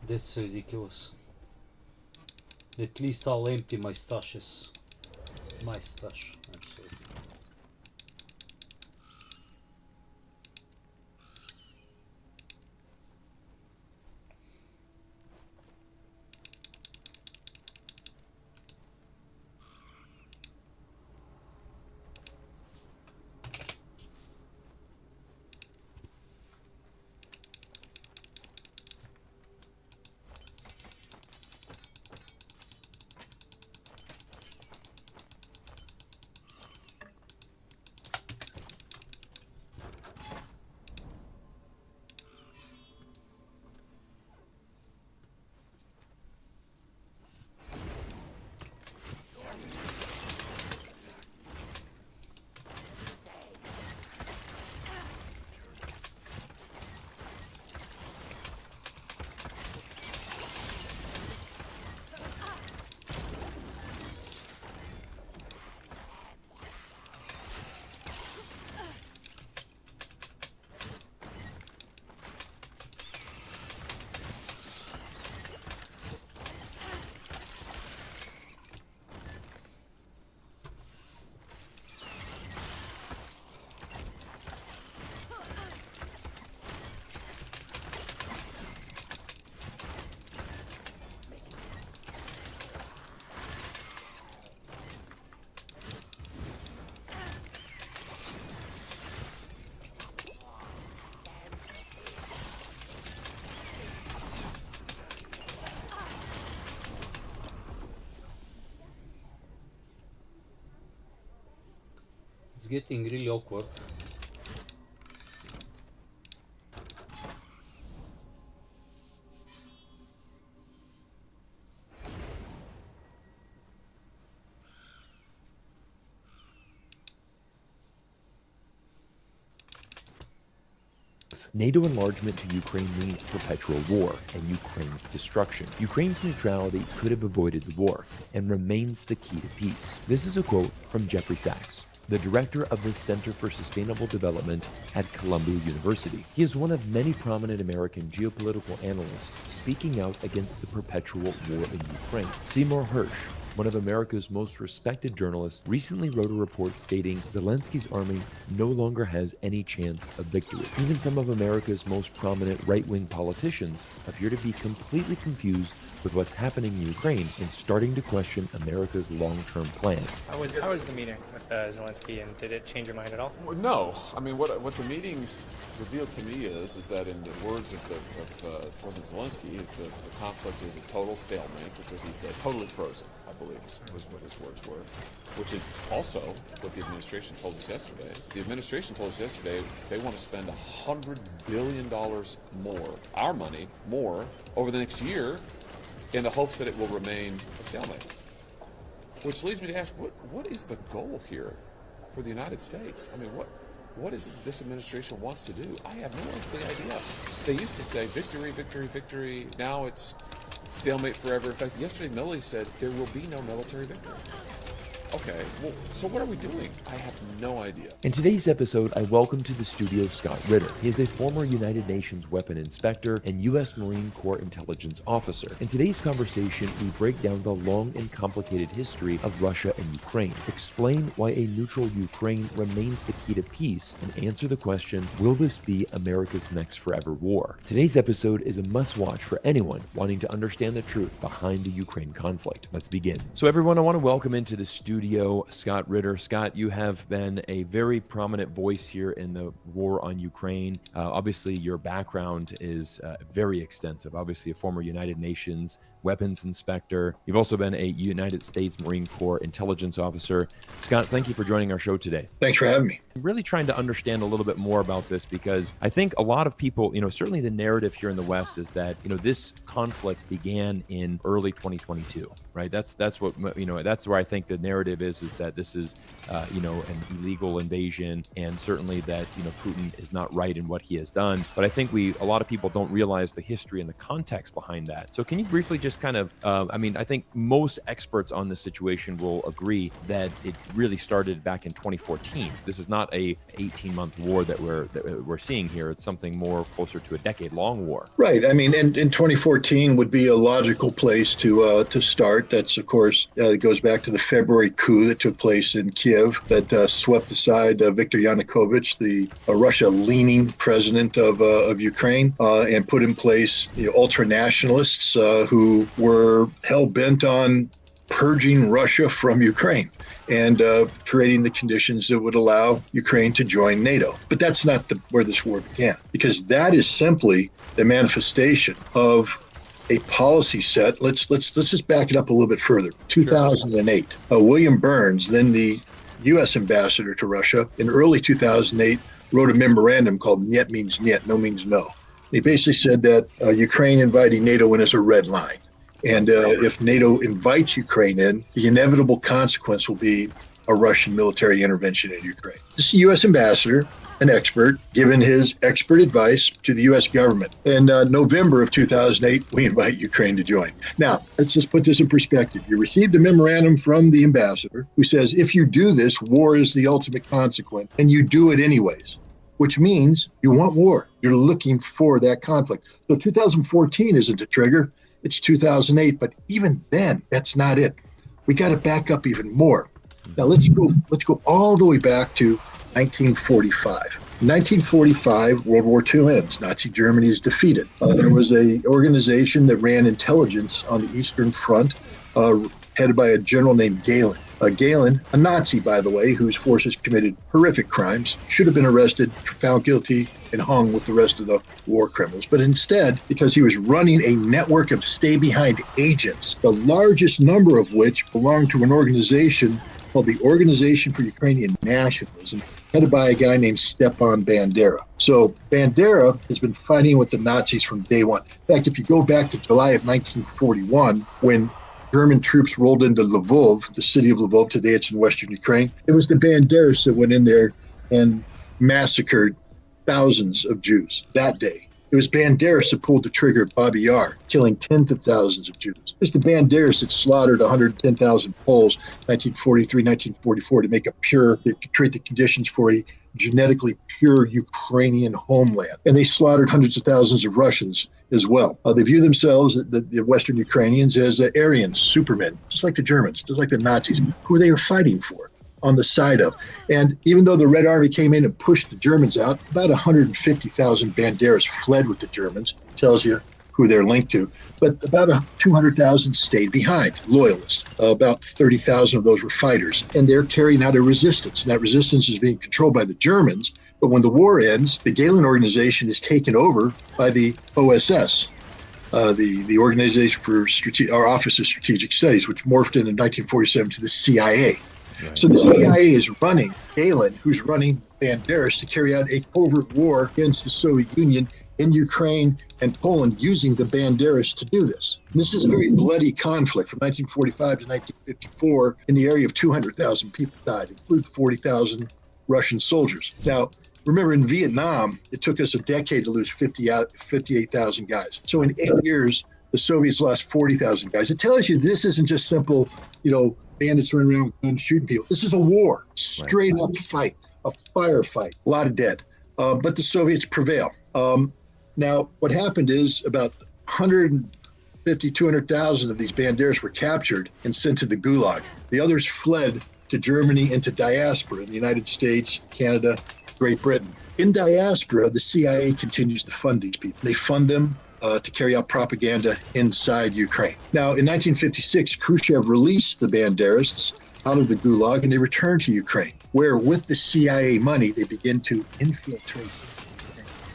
That's ridiculous. At least I'll empty my stashes. My stash, I'm sorry. It's getting really awkward. NATO enlargement to Ukraine means perpetual war and Ukraine's destruction. Ukraine's neutrality could have avoided the war and remains the key to peace. This is a quote from Jeffrey Sachs, the director of the Center for Sustainable Development at Columbia University. He is one of many prominent American geopolitical analysts speaking out against the perpetual war in Ukraine. Seymour Hersh, one of America's most respected journalists, recently wrote a report stating Zelensky's army no longer has any chance of victory. Even some of America's most prominent right-wing politicians appear to be completely confused with what's happening in Ukraine and starting to question America's long-term plan. How was the meeting with Zelensky, and did it change your mind at all? Well, no. I mean, what the meeting revealed to me is that in the words of President Zelensky, the conflict is a total stalemate. That's what he said. Totally frozen, I believe, was what his words were. Which is also what the administration told us yesterday. The administration told us yesterday they want to spend $100 billion more, our money, more, over the next year in the hopes that it will remain a stalemate. Which leads me to ask, what is the goal here for the United States? I mean, what is this administration wants to do? I have no earthly idea. They used to say victory, victory, victory. Now it's stalemate forever. In fact, yesterday Milley said there will be no military victory. Okay, well, so what are we doing? I have no idea. In today's episode, I welcome to the studio Scott Ritter. He is a former United Nations weapon inspector and U.S. Marine Corps intelligence officer. In today's conversation, we break down the long and complicated history of Russia and Ukraine, explain why a neutral Ukraine remains the key to peace, and answer the question, will this be America's next forever war? Today's episode is a must-watch for anyone wanting to understand the truth behind the Ukraine conflict. Let's begin. So everyone, I want to welcome into the studio Scott Ritter. Scott, you have been a very prominent voice here in the war on Ukraine. Obviously, your background is very extensive. Obviously, a former United Nations weapons inspector. You've also been a United States Marine Corps intelligence officer. Scott, thank you for joining our show today. Thanks for having me. I'm really trying to understand a little bit more about this because I think a lot of people, certainly the narrative here in the West is that, this conflict began in early 2022, right? That's what, that's where I think the narrative is that this is, an illegal invasion, and certainly that, Putin is not right in what he has done. But I think a lot of people don't realize the history and the context behind that. So can you briefly just kind of, I think most experts on this situation will agree that it really started back in 2014. This is not a 18-month war that we're seeing here. It's something more closer to a decade-long war. Right. I mean, in 2014 would be a logical place to start. That's, of course, it goes back to the February coup that took place in Kiev that swept aside Viktor Yanukovych, the Russia-leaning president of Ukraine, and put in place the ultra-nationalists who were hell-bent on purging Russia from Ukraine and creating the conditions that would allow Ukraine to join NATO. But that's not where this war began, because that is simply the manifestation of a policy set. Let's just back it up a little bit further. 2008, William Burns, then the U.S. ambassador to Russia, in early 2008, wrote a memorandum called "Niet means Niet," no means no. He basically said that Ukraine inviting NATO in is a red line. And if NATO invites Ukraine in, the inevitable consequence will be a Russian military intervention in Ukraine. This is a U.S. ambassador, an expert, given his expert advice to the U.S. government. In November of 2008, we invite Ukraine to join. Now, let's just put this in perspective. You received a memorandum from the ambassador who says, if you do this, war is the ultimate consequence, and you do it anyways, which means you want war. You're looking for that conflict. So 2014 isn't a trigger. It's 2008, but even then, that's not it. We got to back up even more. Now let's go all the way back to 1945. In 1945, World War II ends. Nazi Germany is defeated. There was an organization that ran intelligence on the Eastern Front, headed by a general named Gehlen. Gehlen, a Nazi, by the way, whose forces committed horrific crimes, should have been arrested, found guilty, and hung with the rest of the war criminals. But instead, because he was running a network of stay-behind agents, the largest number of which belonged to an organization called the Organization for Ukrainian Nationalism, headed by a guy named Stepan Bandera. So Bandera has been fighting with the Nazis from day one. In fact, if you go back to July of 1941, when German troops rolled into Lvov, the city of Lvov, today it's in western Ukraine, it was the Banderas that went in there and massacred thousands of Jews that day. It was Banderas that pulled the trigger at Babi Yar, killing tens of thousands of Jews. It was the Banderas that slaughtered 110,000 Poles in 1943, 1944 to make to create the conditions for a genetically pure Ukrainian homeland. And they slaughtered hundreds of thousands of Russians as well. They view themselves, the Western Ukrainians, as Aryans, supermen, just like the Germans, just like the Nazis, who they were fighting for, on the side of. And even though the Red Army came in and pushed the Germans out, about 150,000 Banderas fled with the Germans. Tells you who they're linked to. But about 200,000 stayed behind, loyalists. About 30,000 of those were fighters. And they're carrying out a resistance. And that resistance is being controlled by the Germans. But when the war ends, the Galen organization is taken over by the OSS, the Organization for our Office of Strategic Studies, which morphed in 1947 to the CIA. Right. So the CIA is running Galen, who's running Banderas, to carry out a covert war against the Soviet Union in Ukraine and Poland, using the Banderas to do this. And this is a very bloody conflict from 1945 to 1954. In the area of 200,000 people died, including 40,000 Russian soldiers. Now, remember, in Vietnam, it took us a decade to lose 58,000 guys. So in 8 years, the Soviets lost 40,000 guys. It tells you this isn't just simple, bandits running around with guns shooting people. This is a war, straight up fight, a firefight, a lot of dead. But the Soviets prevail. Now, what happened is about 150, 200,000 of these Banderas were captured and sent to the Gulag. The others fled to Germany and to diaspora in the United States, Canada, Great Britain. In diaspora, the CIA continues to fund these people. They fund them to carry out propaganda inside Ukraine. Now, in 1956, Khrushchev released the Banderas out of the Gulag and they returned to Ukraine, where with the CIA money, they begin to infiltrate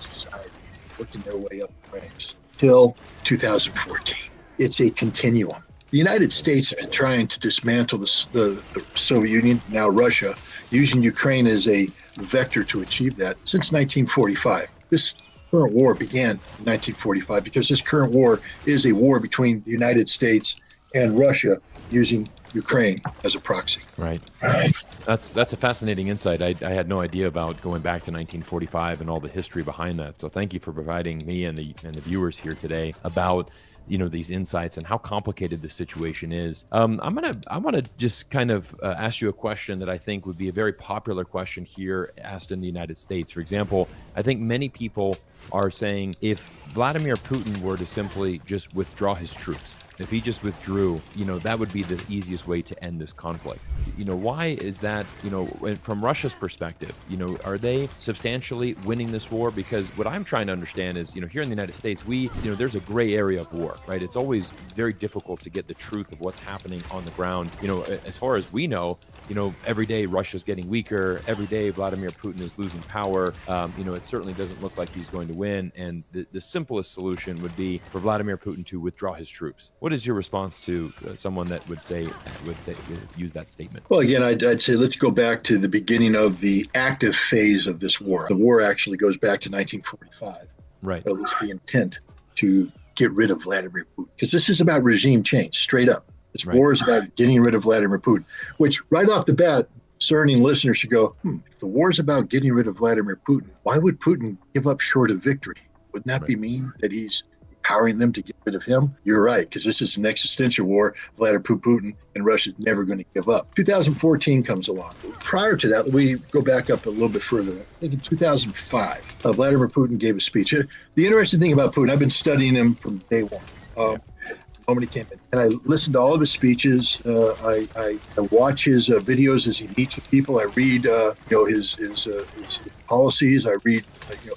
society, working their way up the ranks till 2014. It's a continuum. The United States has been trying to dismantle the Soviet Union, now Russia, using Ukraine as a vector to achieve that since 1945. This current war began in 1945 because this current war is a war between the United States and Russia using Ukraine as a proxy. Right. That's a fascinating insight. I had no idea about going back to 1945 and all the history behind that. So thank you for providing me and the viewers here today about these insights and how complicated the situation is. I want to just kind of ask you a question that I think would be a very popular question here asked in the United States. For example, I think many people are saying if Vladimir Putin were to simply just withdraw his troops, if he just withdrew, that would be the easiest way to end this conflict. Why is that, from Russia's perspective, are they substantially winning this war? Because what I'm trying to understand is, here in the United States, there's a gray area of war, right? It's always very difficult to get the truth of what's happening on the ground. As far as we know, every day Russia's getting weaker. Every day Vladimir Putin is losing power. It certainly doesn't look like he's going to win. And the simplest solution would be for Vladimir Putin to withdraw his troops. What is your response to someone that would use that statement? Well, again, I'd say let's go back to the beginning of the active phase of this war. The war actually goes back to 1945. Right. Or at least the intent to get rid of Vladimir Putin. Because this is about regime change, straight up. This war is about getting rid of Vladimir Putin, which right off the bat, discerning listeners should go, if the war is about getting rid of Vladimir Putin, why would Putin give up short of victory? Wouldn't that be mean that he's empowering them to get rid of him? You're right, because this is an existential war. Vladimir Putin and Russia's never going to give up. 2014 comes along. Prior to that, we go back up a little bit further. I think in 2005, Vladimir Putin gave a speech. The interesting thing about Putin, I've been studying him from day one. The moment he came in, and I listened to all of his speeches. I watch his videos as he meets with people. I read his policies. I read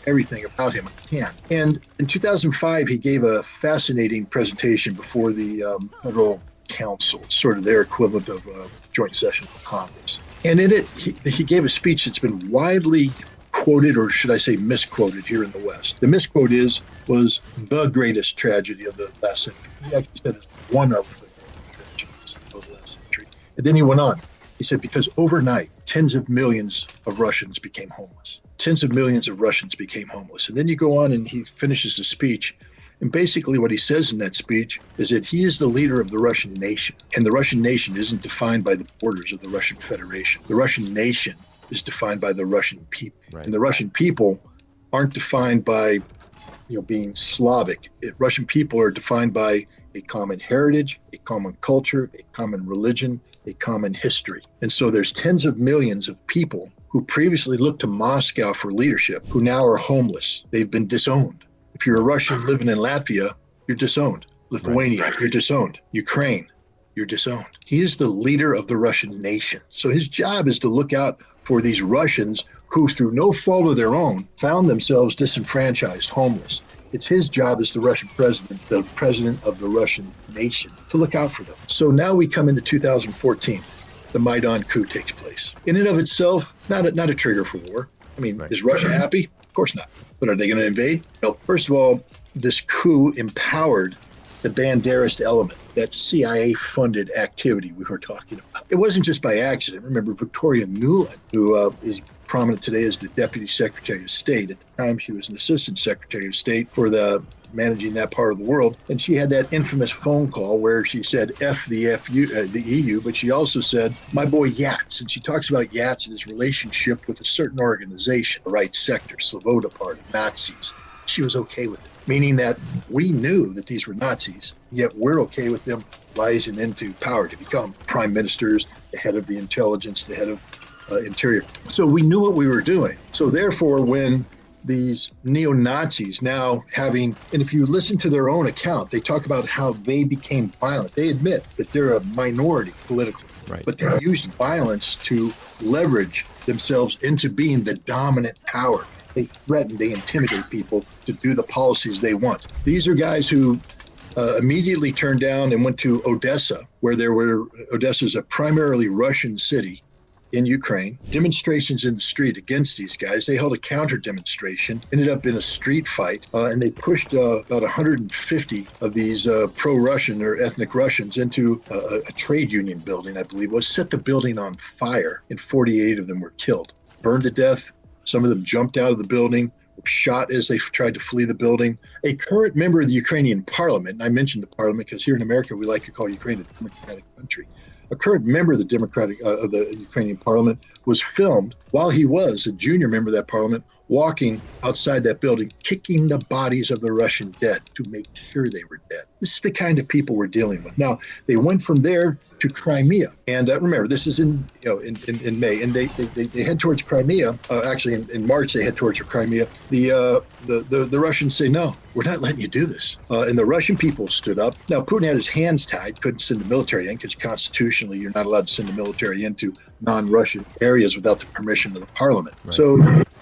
everything about him I can. And in 2005, he gave a fascinating presentation before the Federal Council, sort of their equivalent of a joint session of Congress. And in it, he gave a speech that's been widely quoted, or should I say misquoted, here in the West. The misquote was the greatest tragedy of the last century. He actually said it's one of the greatest tragedies of the last century. And then he went on. He said, because overnight, tens of millions of Russians became homeless. Tens of millions of Russians became homeless. And then you go on and he finishes the speech. And basically what he says in that speech is that he is the leader of the Russian nation. And the Russian nation isn't defined by the borders of the Russian Federation. The Russian nation is defined by the Russian people. Right. And the Russian people aren't defined by being Slavic. Russian people are defined by a common heritage, a common culture, a common religion, a common history. And so there's tens of millions of people who previously looked to Moscow for leadership, who now are homeless. They've been disowned. If you're a Russian living in Latvia, you're disowned. Lithuania, you're disowned. Ukraine, you're disowned. He is the leader of the Russian nation. So his job is to look out for these Russians who, through no fault of their own, found themselves disenfranchised, homeless. It's his job as the Russian president, the president of the Russian nation, to look out for them. So now we come into 2014. The Maidan coup takes place. In and of itself, not a trigger for war. I mean, Is Russia happy? Of course not. But are they going to invade? No. First of all, this coup empowered the Banderist element, that CIA-funded activity we were talking about. It wasn't just by accident. Remember, Victoria Nuland, who is prominent today as the Deputy Secretary of State. At the time, she was an Assistant Secretary of State for managing that part of the world. And she had that infamous phone call where she said, F the EU, but she also said, my boy Yats. And she talks about Yats and his relationship with a certain organization, the right sector, Sloboda Party, Nazis. She was okay with it, meaning that we knew that these were Nazis, yet we're okay with them rising into power to become prime ministers, the head of the intelligence, the head of interior. So we knew what we were doing. So therefore, when these neo-Nazis now and if you listen to their own account, they talk about how they became violent. They admit that they're a minority politically, but they used violence to leverage themselves into being the dominant power. They threaten, they intimidate people to do the policies they want. These are guys who immediately turned down and went to Odessa, where Odessa's a primarily Russian city in Ukraine. Demonstrations in the street against these guys. They held a counter demonstration, ended up in a street fight, and they pushed about 150 of these pro-Russian or ethnic Russians into a trade union building, I believe it was, set the building on fire, and 48 of them were killed, burned to death. Some of them jumped out of the building, were shot as they tried to flee the building. A current member of the Ukrainian parliament, and I mentioned the parliament because here in America we like to call Ukraine a democratic country. A current member of the Ukrainian parliament was filmed while he was a junior member of that parliament walking outside that building, kicking the bodies of the Russian dead to make sure they were dead. This is the kind of people we're dealing with. Now, they went from there to Crimea. And remember, this is in May, and they head towards Crimea. Actually, in March, they head towards Crimea. The Russians say, no, we're not letting you do this. And the Russian people stood up. Now, Putin had his hands tied, couldn't send the military in because constitutionally, you're not allowed to send the military into non-Russian areas without the permission of the parliament. So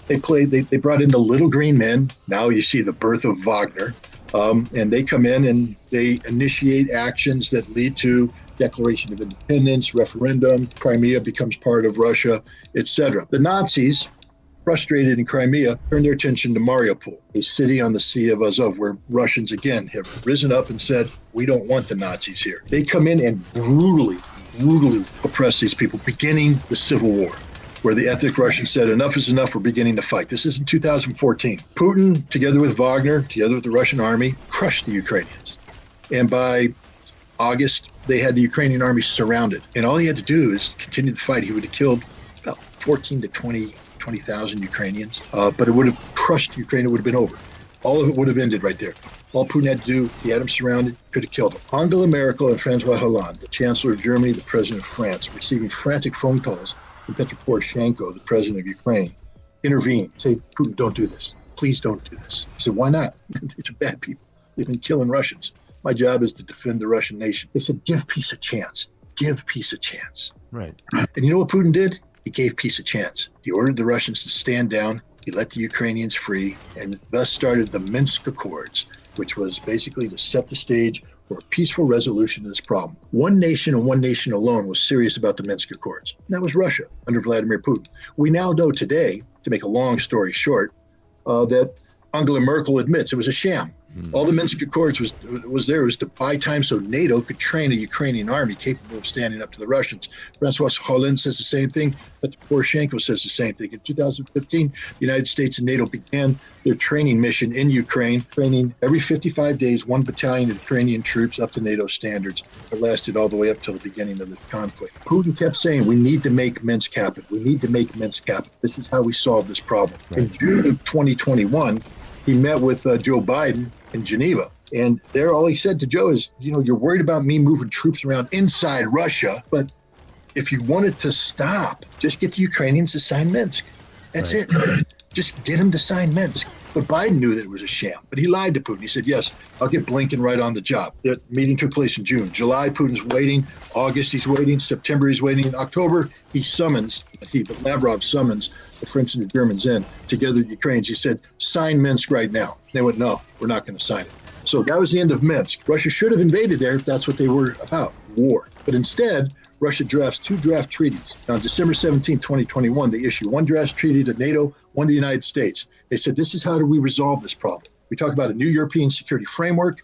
they brought in the little green men. Now you see the birth of Wagner. And they come in and they initiate actions that lead to Declaration of Independence, referendum, Crimea becomes part of Russia, etc. The Nazis, frustrated in Crimea, turned their attention to Mariupol, a city on the Sea of Azov, where Russians again have risen up and said, we don't want the Nazis here. They come in and brutally oppress these people, beginning the Civil War, where the ethnic Russians said, enough is enough, we're beginning to fight. This is in 2014. Putin, together with Wagner, together with the Russian army, crushed the Ukrainians. And by August, they had the Ukrainian army surrounded. And all he had to do is continue the fight. He would have killed about 14 to 20,000 Ukrainians, but it would have crushed Ukraine. It would have been over. All of it would have ended right there. All Putin had to do, he had them surrounded, could have killed them. Angela Merkel and Francois Hollande, the Chancellor of Germany, the President of France, receiving frantic phone calls from Petro Poroshenko, the President of Ukraine, intervene, say, Putin, don't do this. Please don't do this. He said, why not? These are bad people. They've been killing Russians. My job is to defend the Russian nation. They said, give peace a chance. Give peace a chance. Right. And you know what Putin did? He gave peace a chance. He ordered the Russians to stand down. He let the Ukrainians free, and thus started the Minsk Accords, which was basically to set the stage for a peaceful resolution of this problem. One nation and one nation alone was serious about the Minsk Accords. And that was Russia under Vladimir Putin. We now know today, to make a long story short, that Angela Merkel admits it was a sham. All the Minsk Accords was there was to buy time so NATO could train a Ukrainian army capable of standing up to the Russians. Francois Hollande says the same thing, but Poroshenko says the same thing. In 2015, the United States and NATO began their training mission in Ukraine, training every 55 days, 1 battalion of Ukrainian troops up to NATO standards. It lasted all the way up till the beginning of the conflict. Putin kept saying, we need to make Minsk happen. We need to make Minsk happen. This is how we solve this problem. Right. In June of 2021, he met with Joe Biden in Geneva. And there, all he said to Joe is, you're worried about me moving troops around inside Russia, but if you want it to stop, just get the Ukrainians to sign Minsk. That's it. Just get them to sign Minsk. But Biden knew that it was a sham, but he lied to Putin. He said, yes, I'll get Blinken right on the job. The meeting took place in June. July, Putin's waiting. August, he's waiting. September, he's waiting. In October, Lavrov summons the French and the Germans in, together with the Ukrainians. He said, sign Minsk right now. They went, no, we're not going to sign it. So that was the end of Minsk. Russia should have invaded there if that's what they were about, war. But instead, Russia drafts 2 draft treaties. On December 17, 2021, they issue 1 draft treaty to NATO, 1 to the United States. They said, this is how do we resolve this problem. We talk about a new European security framework.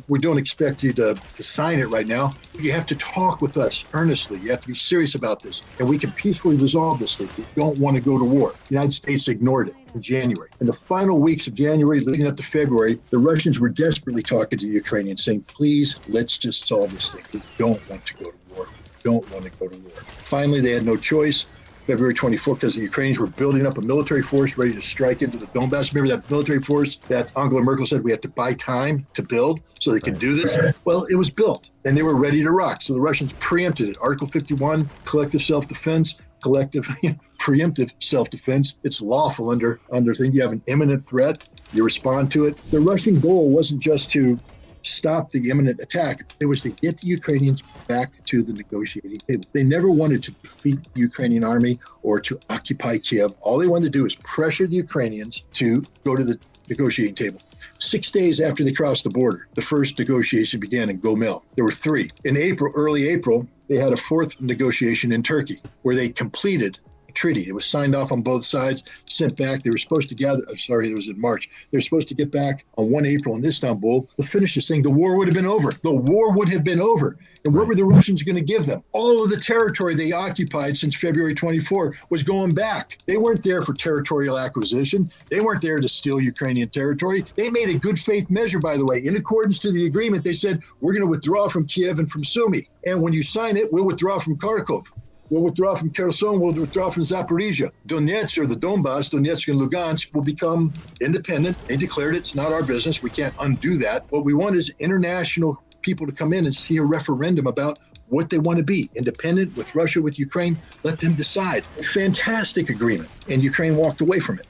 We don't expect you to sign it right now. You have to talk with us earnestly. You have to be serious about this. And we can peacefully resolve this thing. We don't want to go to war. The United States ignored it in January. In the final weeks of January, leading up to February, the Russians were desperately talking to the Ukrainians, saying, please, let's just solve this thing. We don't want to go to war. We don't want to go to war. Finally, they had no choice. February 24th, because the Ukrainians were building up a military force ready to strike into the Donbass. Remember that military force that Angela Merkel said we have to buy time to build so they could do this? Well, it was built, and they were ready to rock. So the Russians preempted it. Article 51, collective self-defense, preemptive self-defense. It's lawful under thing. You have an imminent threat, you respond to it. The Russian goal wasn't just to stop the imminent attack. It was to get the Ukrainians back to the negotiating table. They never wanted to defeat the Ukrainian army or to occupy Kiev. All they wanted to do is pressure the Ukrainians to go to the negotiating table. 6 days after they crossed the border, the first negotiation began in Gomel. There were 3. In April, early April, they had a 4th negotiation in Turkey where they completed treaty. It was signed off on both sides, sent back. They were supposed to it was in March. They were supposed to get back on 1 April in Istanbul to finish this thing. The war would have been over. The war would have been over. And what were the Russians going to give them? All of the territory they occupied since February 24 was going back. They weren't there for territorial acquisition. They weren't there to steal Ukrainian territory. They made a good faith measure, by the way. In accordance to the agreement, they said, we're going to withdraw from Kiev and from Sumy. And when you sign it, we'll withdraw from Kharkov. We'll withdraw from Kherson, we'll withdraw from Zaporizhia. Donetsk, or the Donbass, Donetsk and Lugansk, will become independent. They declared it's not our business. We can't undo that. What we want is international people to come in and see a referendum about what they want to be. Independent, with Russia, with Ukraine, let them decide. Fantastic agreement. And Ukraine walked away from it.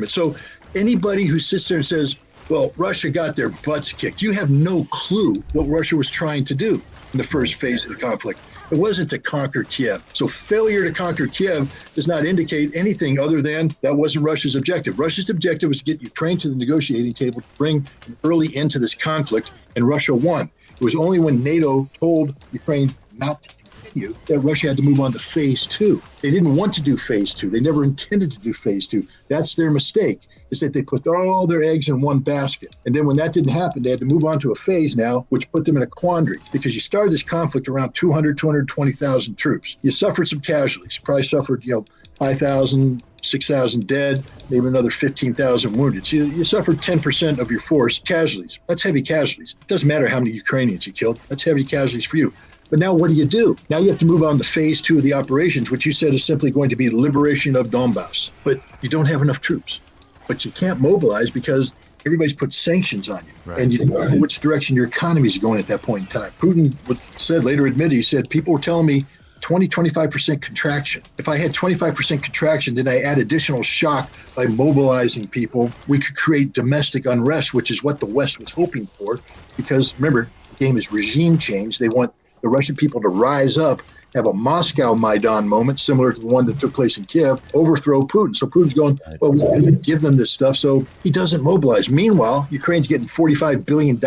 So anybody who sits there and says, well, Russia got their butts kicked, you have no clue what Russia was trying to do in the first phase of the conflict. It wasn't to conquer Kiev. So failure to conquer Kiev does not indicate anything other than that wasn't Russia's objective. Russia's objective was to get Ukraine to the negotiating table, to bring an early end to this conflict, and Russia won. It was only when NATO told Ukraine not to continue that Russia had to move on to phase 2. They didn't want to do phase 2. They never intended to do phase 2. That's their mistake, is that they put all their eggs in one basket. And then when that didn't happen, they had to move on to a phase now, which put them in a quandary, because you started this conflict around 220,000 troops. You suffered some casualties. You probably suffered, 5,000, 6,000 dead, maybe another 15,000 wounded. So you suffered 10% of your force casualties. That's heavy casualties. It doesn't matter how many Ukrainians you killed. That's heavy casualties for you. But now what do? Now you have to move on to phase 2 of the operations, which you said is simply going to be liberation of Donbass. But you don't have enough troops. But you can't mobilize because everybody's put sanctions on you. Right. And you don't know which direction your economy is going at that point in time. Putin admitted, he said, people were telling me 25% contraction. If I had 25% contraction, then I add additional shock by mobilizing people. We could create domestic unrest, which is what the West was hoping for. Because remember, the game is regime change. They want the Russian people to rise up, have a Moscow Maidan moment, similar to the one that took place in Kiev, overthrow Putin. So Putin's going, well, we didn't give them this stuff, so he doesn't mobilize. Meanwhile, Ukraine's getting $45 billion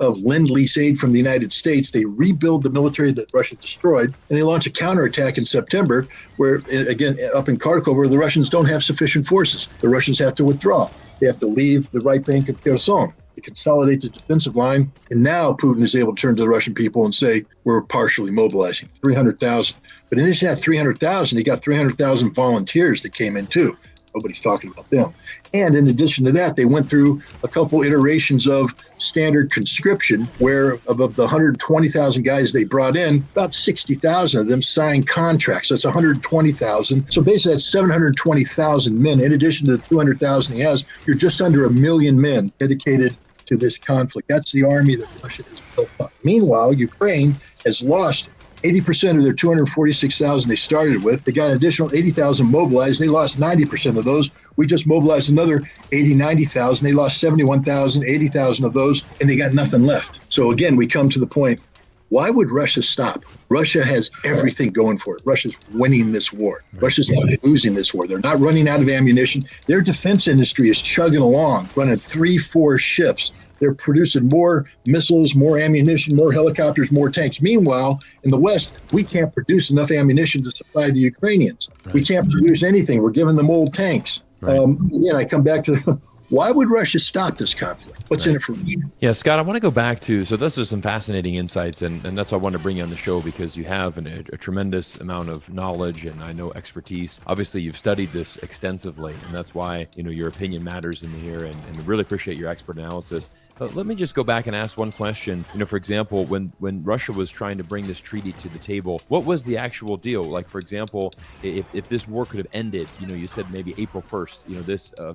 of Lend-Lease aid from the United States. They rebuild the military that Russia destroyed, and they launch a counterattack in September, where, again, up in Kharkov, where the Russians don't have sufficient forces. The Russians have to withdraw. They have to leave the right bank of Kherson. They consolidate the defensive line. And now Putin is able to turn to the Russian people and say, we're partially mobilizing 300,000. But in addition to that 300,000, he got 300,000 volunteers that came in too. Nobody's talking about them. And in addition to that, they went through a couple iterations of standard conscription, where of the 120,000 guys they brought in, about 60,000 of them signed contracts. That's 120,000. So basically that's 720,000 men. In addition to the 200,000 he has, you're just under 1 million men dedicated to this conflict. That's the army that Russia has built up. Meanwhile, Ukraine has lost 80% of their 246,000 they started with. They got an additional 80,000 mobilized. They lost 90% of those. We just mobilized another 80, 90,000. They lost 71,000, 80,000 of those, and they got nothing left. So again, we come to the point, why would Russia stop? Russia has everything going for it. Russia's winning this war. Russia's not losing this war. They're not running out of ammunition. Their defense industry is chugging along, running 3-4 ships. They're producing more missiles, more ammunition, more helicopters, more tanks. Meanwhile, in the West, we can't produce enough ammunition to supply the Ukrainians. Right. We can't produce anything. We're giving them old tanks. Right. Again, I come back to why would Russia stop this conflict? What's in it for Russia? Yeah, Scott, I want to go back to, so those are some fascinating insights, and that's why I wanted to bring you on the show, because you have a tremendous amount of knowledge and I know expertise. Obviously, you've studied this extensively, and that's why, your opinion matters in here, and really appreciate your expert analysis. Let me just go back and ask one question. For example, when Russia was trying to bring this treaty to the table, what was the actual deal? Like, for example, if this war could have ended, you said maybe April 1st,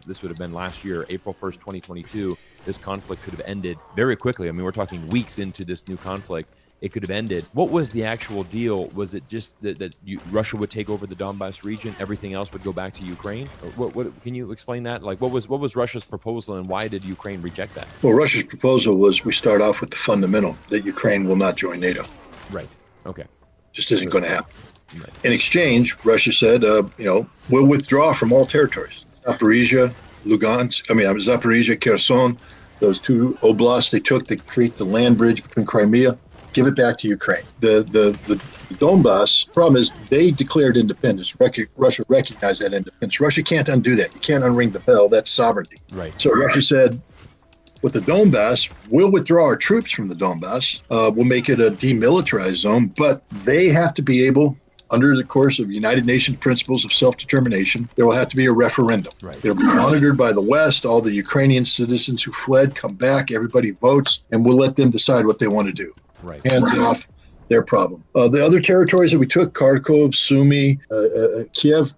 this would have been last year, April 1st, 2022, this conflict could have ended very quickly. I mean, we're talking weeks into this new conflict. It could have ended. What was the actual deal? Was it just that Russia would take over the Donbass region, everything else would go back to Ukraine? Or what can you explain that? Like, what was Russia's proposal, and why did Ukraine reject that? Well, Russia's proposal was we start off with the fundamental that Ukraine will not join NATO. Right. Okay. Just isn't going to happen. Right. In exchange, Russia said, we'll withdraw from all territories. Zaporizhia, Zaporizhia, Kherson, those two oblasts they took to create the land bridge between Crimea. Give it back to Ukraine. The Donbass problem is they declared independence. Russia recognized that independence. Russia can't undo that. You can't unring the bell. That's sovereignty. Right. So Russia said, with the Donbass, we'll withdraw our troops from the Donbass. We'll make it a demilitarized zone, but they have to be able, under the course of United Nations principles of self-determination, there will have to be a referendum. Right. It'll be monitored by the West. All the Ukrainian citizens who fled come back. Everybody votes, and we'll let them decide what they want to do. Right. Hands off, their problem. The other territories that we took, Kharkov, Sumy, Kiev,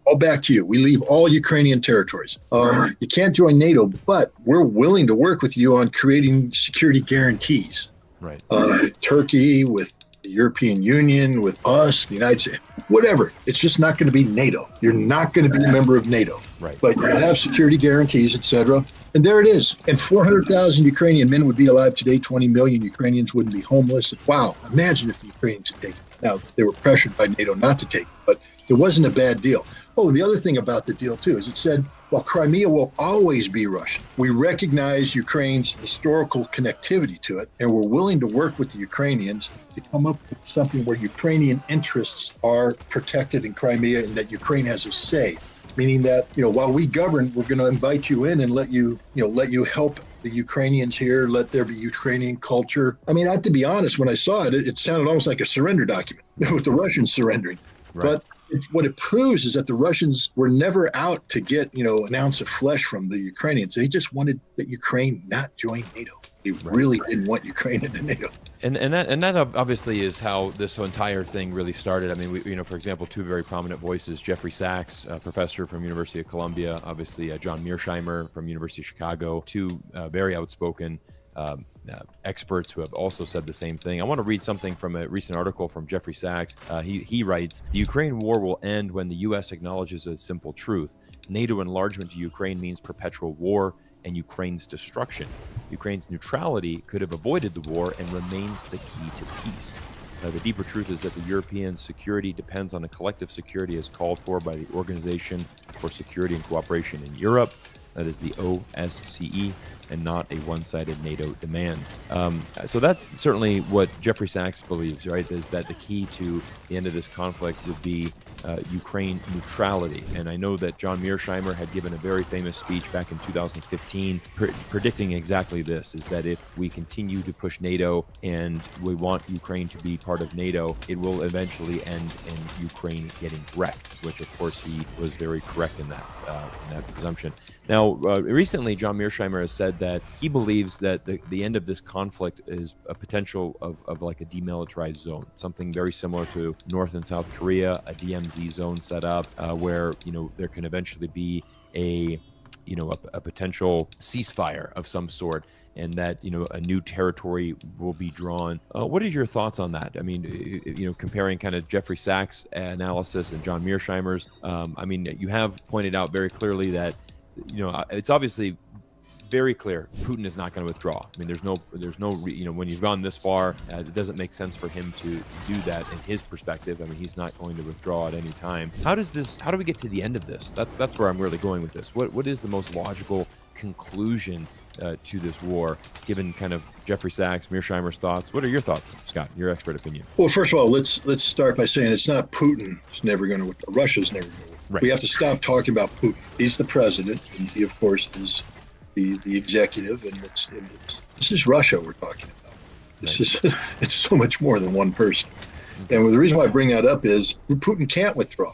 all back to you. We leave all Ukrainian territories. You can't join NATO, but we're willing to work with you on creating security guarantees. Right. With Turkey, with the European Union, with us, the United States, whatever. It's just not going to be NATO. You're not going to be a member of NATO. Right. But you have security guarantees, etc. And there it is. And 400,000 Ukrainian men would be alive today. 20 million Ukrainians wouldn't be homeless. Wow. Imagine if the Ukrainians had taken it. Now, they were pressured by NATO not to take it, but it wasn't a bad deal. Oh, the other thing about the deal, too, is it said, well, Crimea will always be Russian. We recognize Ukraine's historical connectivity to it, and we're willing to work with the Ukrainians to come up with something where Ukrainian interests are protected in Crimea and that Ukraine has a say. Meaning that, while we govern, we're going to invite you in and let you help the Ukrainians here, let there be Ukrainian culture. I mean, I have to be honest, when I saw it, it sounded almost like a surrender document with the Russians surrendering. Right. But what it proves is that the Russians were never out to get, an ounce of flesh from the Ukrainians. They just wanted that Ukraine not join NATO. They really didn't want Ukraine into NATO. And that obviously is how this entire thing really started. I mean, we, for example, two very prominent voices: Jeffrey Sachs, a professor from University of Columbia, obviously John Mearsheimer from University of Chicago, two very outspoken experts who have also said the same thing. I want to read something from a recent article from Jeffrey Sachs. He writes, "The Ukraine war will end when the U.S. acknowledges a simple truth. NATO enlargement to Ukraine means perpetual war and Ukraine's destruction. Ukraine's neutrality could have avoided the war and remains the key to peace. The deeper truth is that the European security depends on a collective security as called for by the Organization for Security and Cooperation in Europe, that is the OSCE. and not a one-sided NATO demands. So that's certainly what Jeffrey Sachs believes, right, is that the key to the end of this conflict would be Ukraine neutrality. And I know that John Mearsheimer had given a very famous speech back in 2015 predicting exactly this, is that if we continue to push NATO and we want Ukraine to be part of NATO, it will eventually end in Ukraine getting wrecked, which of course he was very correct in that presumption. Now, recently, John Mearsheimer has said that he believes that the end of this conflict is a potential of like a demilitarized zone, something very similar to North and South Korea, a DMZ zone set up where, you know, there can eventually be a potential ceasefire of some sort, and that, you know, a new territory will be drawn. What are your thoughts on that? I mean, you know, comparing kind of Jeffrey Sachs' analysis and John Mearsheimer's. I mean, you have pointed out very clearly that, you know, it's obviously very clear Putin is not going to withdraw. I mean, there's no, you know, when you've gone this far, it doesn't make sense for him to do that in his perspective. I mean, he's not going to withdraw at any time. How do we get to the end of this? That's where I'm really going with this. What is the most logical conclusion to this war, given kind of Jeffrey Sachs, Mearsheimer's thoughts? What are your thoughts, Scott, your expert opinion? Well, first of all, let's start by saying it's not Putin is never going to withdraw. Russia's never going to withdraw. Right. We have to stop talking about Putin. He's the president, and he, of course, is the executive, and this is Russia we're talking about. This is it's so much more than one person. And the reason why I bring that up is Putin can't withdraw.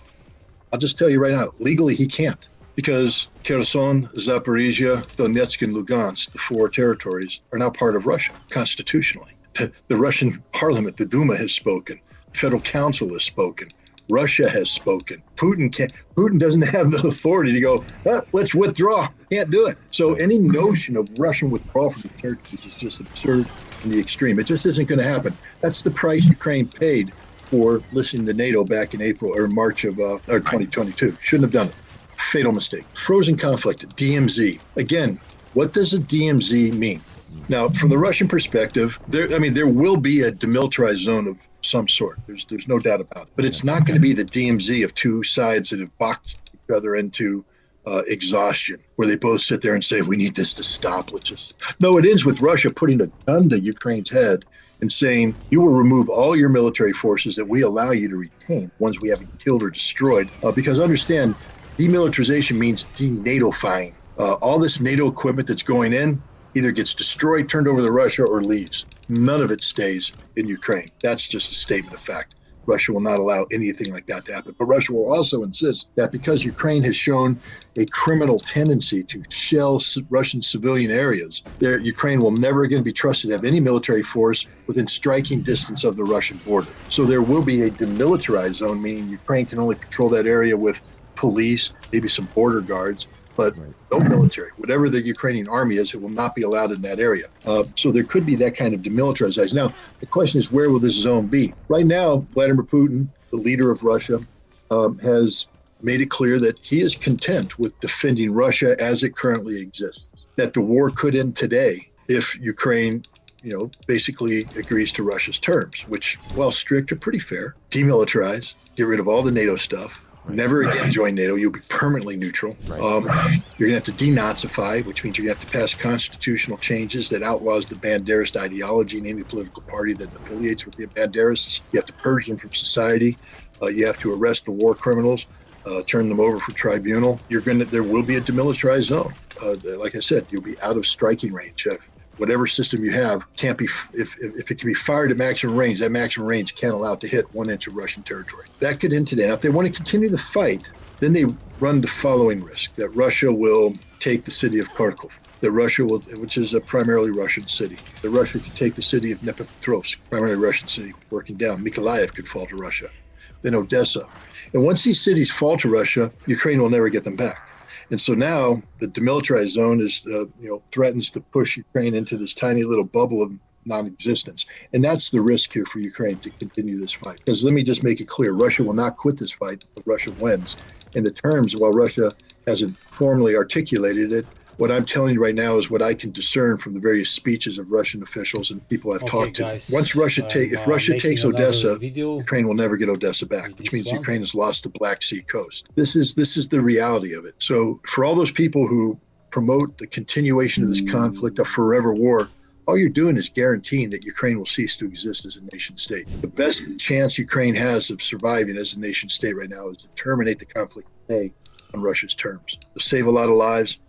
I'll just tell you right now, legally he can't, because Kherson, Zaporizhia, Donetsk, and Lugansk, the four territories, are now part of Russia constitutionally. The Russian parliament, the Duma, has spoken. The Federal Council has spoken. Russia has spoken. Putin doesn't have the authority to go, let's withdraw. Can't do it. So any notion of Russian withdrawal from the territories is just absurd in the extreme. It just isn't going to happen. That's the price Ukraine paid for listening to NATO back in April or March of 2022. Shouldn't have done it. Fatal mistake. Frozen conflict, DMZ. Again, what does a DMZ mean? Now, from the Russian perspective, there will be a demilitarized zone of some sort. There's no doubt about it. But it's not going to be the DMZ of two sides that have boxed each other into exhaustion, where they both sit there and say, we need this to stop. No, it ends with Russia putting a gun to Ukraine's head and saying, you will remove all your military forces that we allow you to retain, ones we haven't killed or destroyed. Because understand, demilitarization means denatofying. All this NATO equipment that's going in either gets destroyed, turned over to Russia, or leaves. None of it stays in Ukraine. That's just a statement of fact. Russia will not allow anything like that to happen. But Russia will also insist that because Ukraine has shown a criminal tendency to shell Russian civilian areas, Ukraine will never again be trusted to have any military force within striking distance of the Russian border. So there will be a demilitarized zone, meaning Ukraine can only patrol that area with police, maybe some border guards, but no military. Whatever the Ukrainian army is, it will not be allowed in that area. So there could be that kind of demilitarized. Now, the question is, where will this zone be? Right now, Vladimir Putin, the leader of Russia, has made it clear that he is content with defending Russia as it currently exists, that the war could end today if Ukraine, basically agrees to Russia's terms, which, while strict, are pretty fair. Demilitarize, get rid of all the NATO stuff, never again join NATO. You'll be permanently neutral. You're going to have to denazify, which means you're going to have to pass constitutional changes that outlaws the Banderist ideology in any political party that affiliates with the Banderists. You have to purge them from society. You have to arrest the war criminals, turn them over for tribunal. There will be a demilitarized zone. Like I said, you'll be out of striking range. Whatever system you have can't be, if it can be fired at maximum range, that maximum range can't allow it to hit 1 inch of Russian territory. That could end today. Now, if they want to continue the fight, then they run the following risk: that Russia will take the city of Kharkov, that Russia will, which is a primarily Russian city, that Russia could take the city of Dnipropetrovsk, primarily Russian city, working down. Mykolaiv could fall to Russia, then Odessa. And once these cities fall to Russia, Ukraine will never get them back. And so now the demilitarized zone is, threatens to push Ukraine into this tiny little bubble of non-existence. And that's the risk here for Ukraine to continue this fight. Because let me just make it clear, Russia will not quit this fight if Russia wins. In the terms, while Russia hasn't formally articulated it, what I'm telling you right now is what I can discern from the various speeches of Russian officials and people I've talked guys, to. Once if Russia takes Odessa, Ukraine will never get Odessa back, which means Ukraine has lost the Black Sea coast. This is the reality of it. So for all those people who promote the continuation of this conflict, a forever war, all you're doing is guaranteeing that Ukraine will cease to exist as a nation state. The best chance Ukraine has of surviving as a nation state right now is to terminate the conflict today on Russia's terms. To save a lot of lives,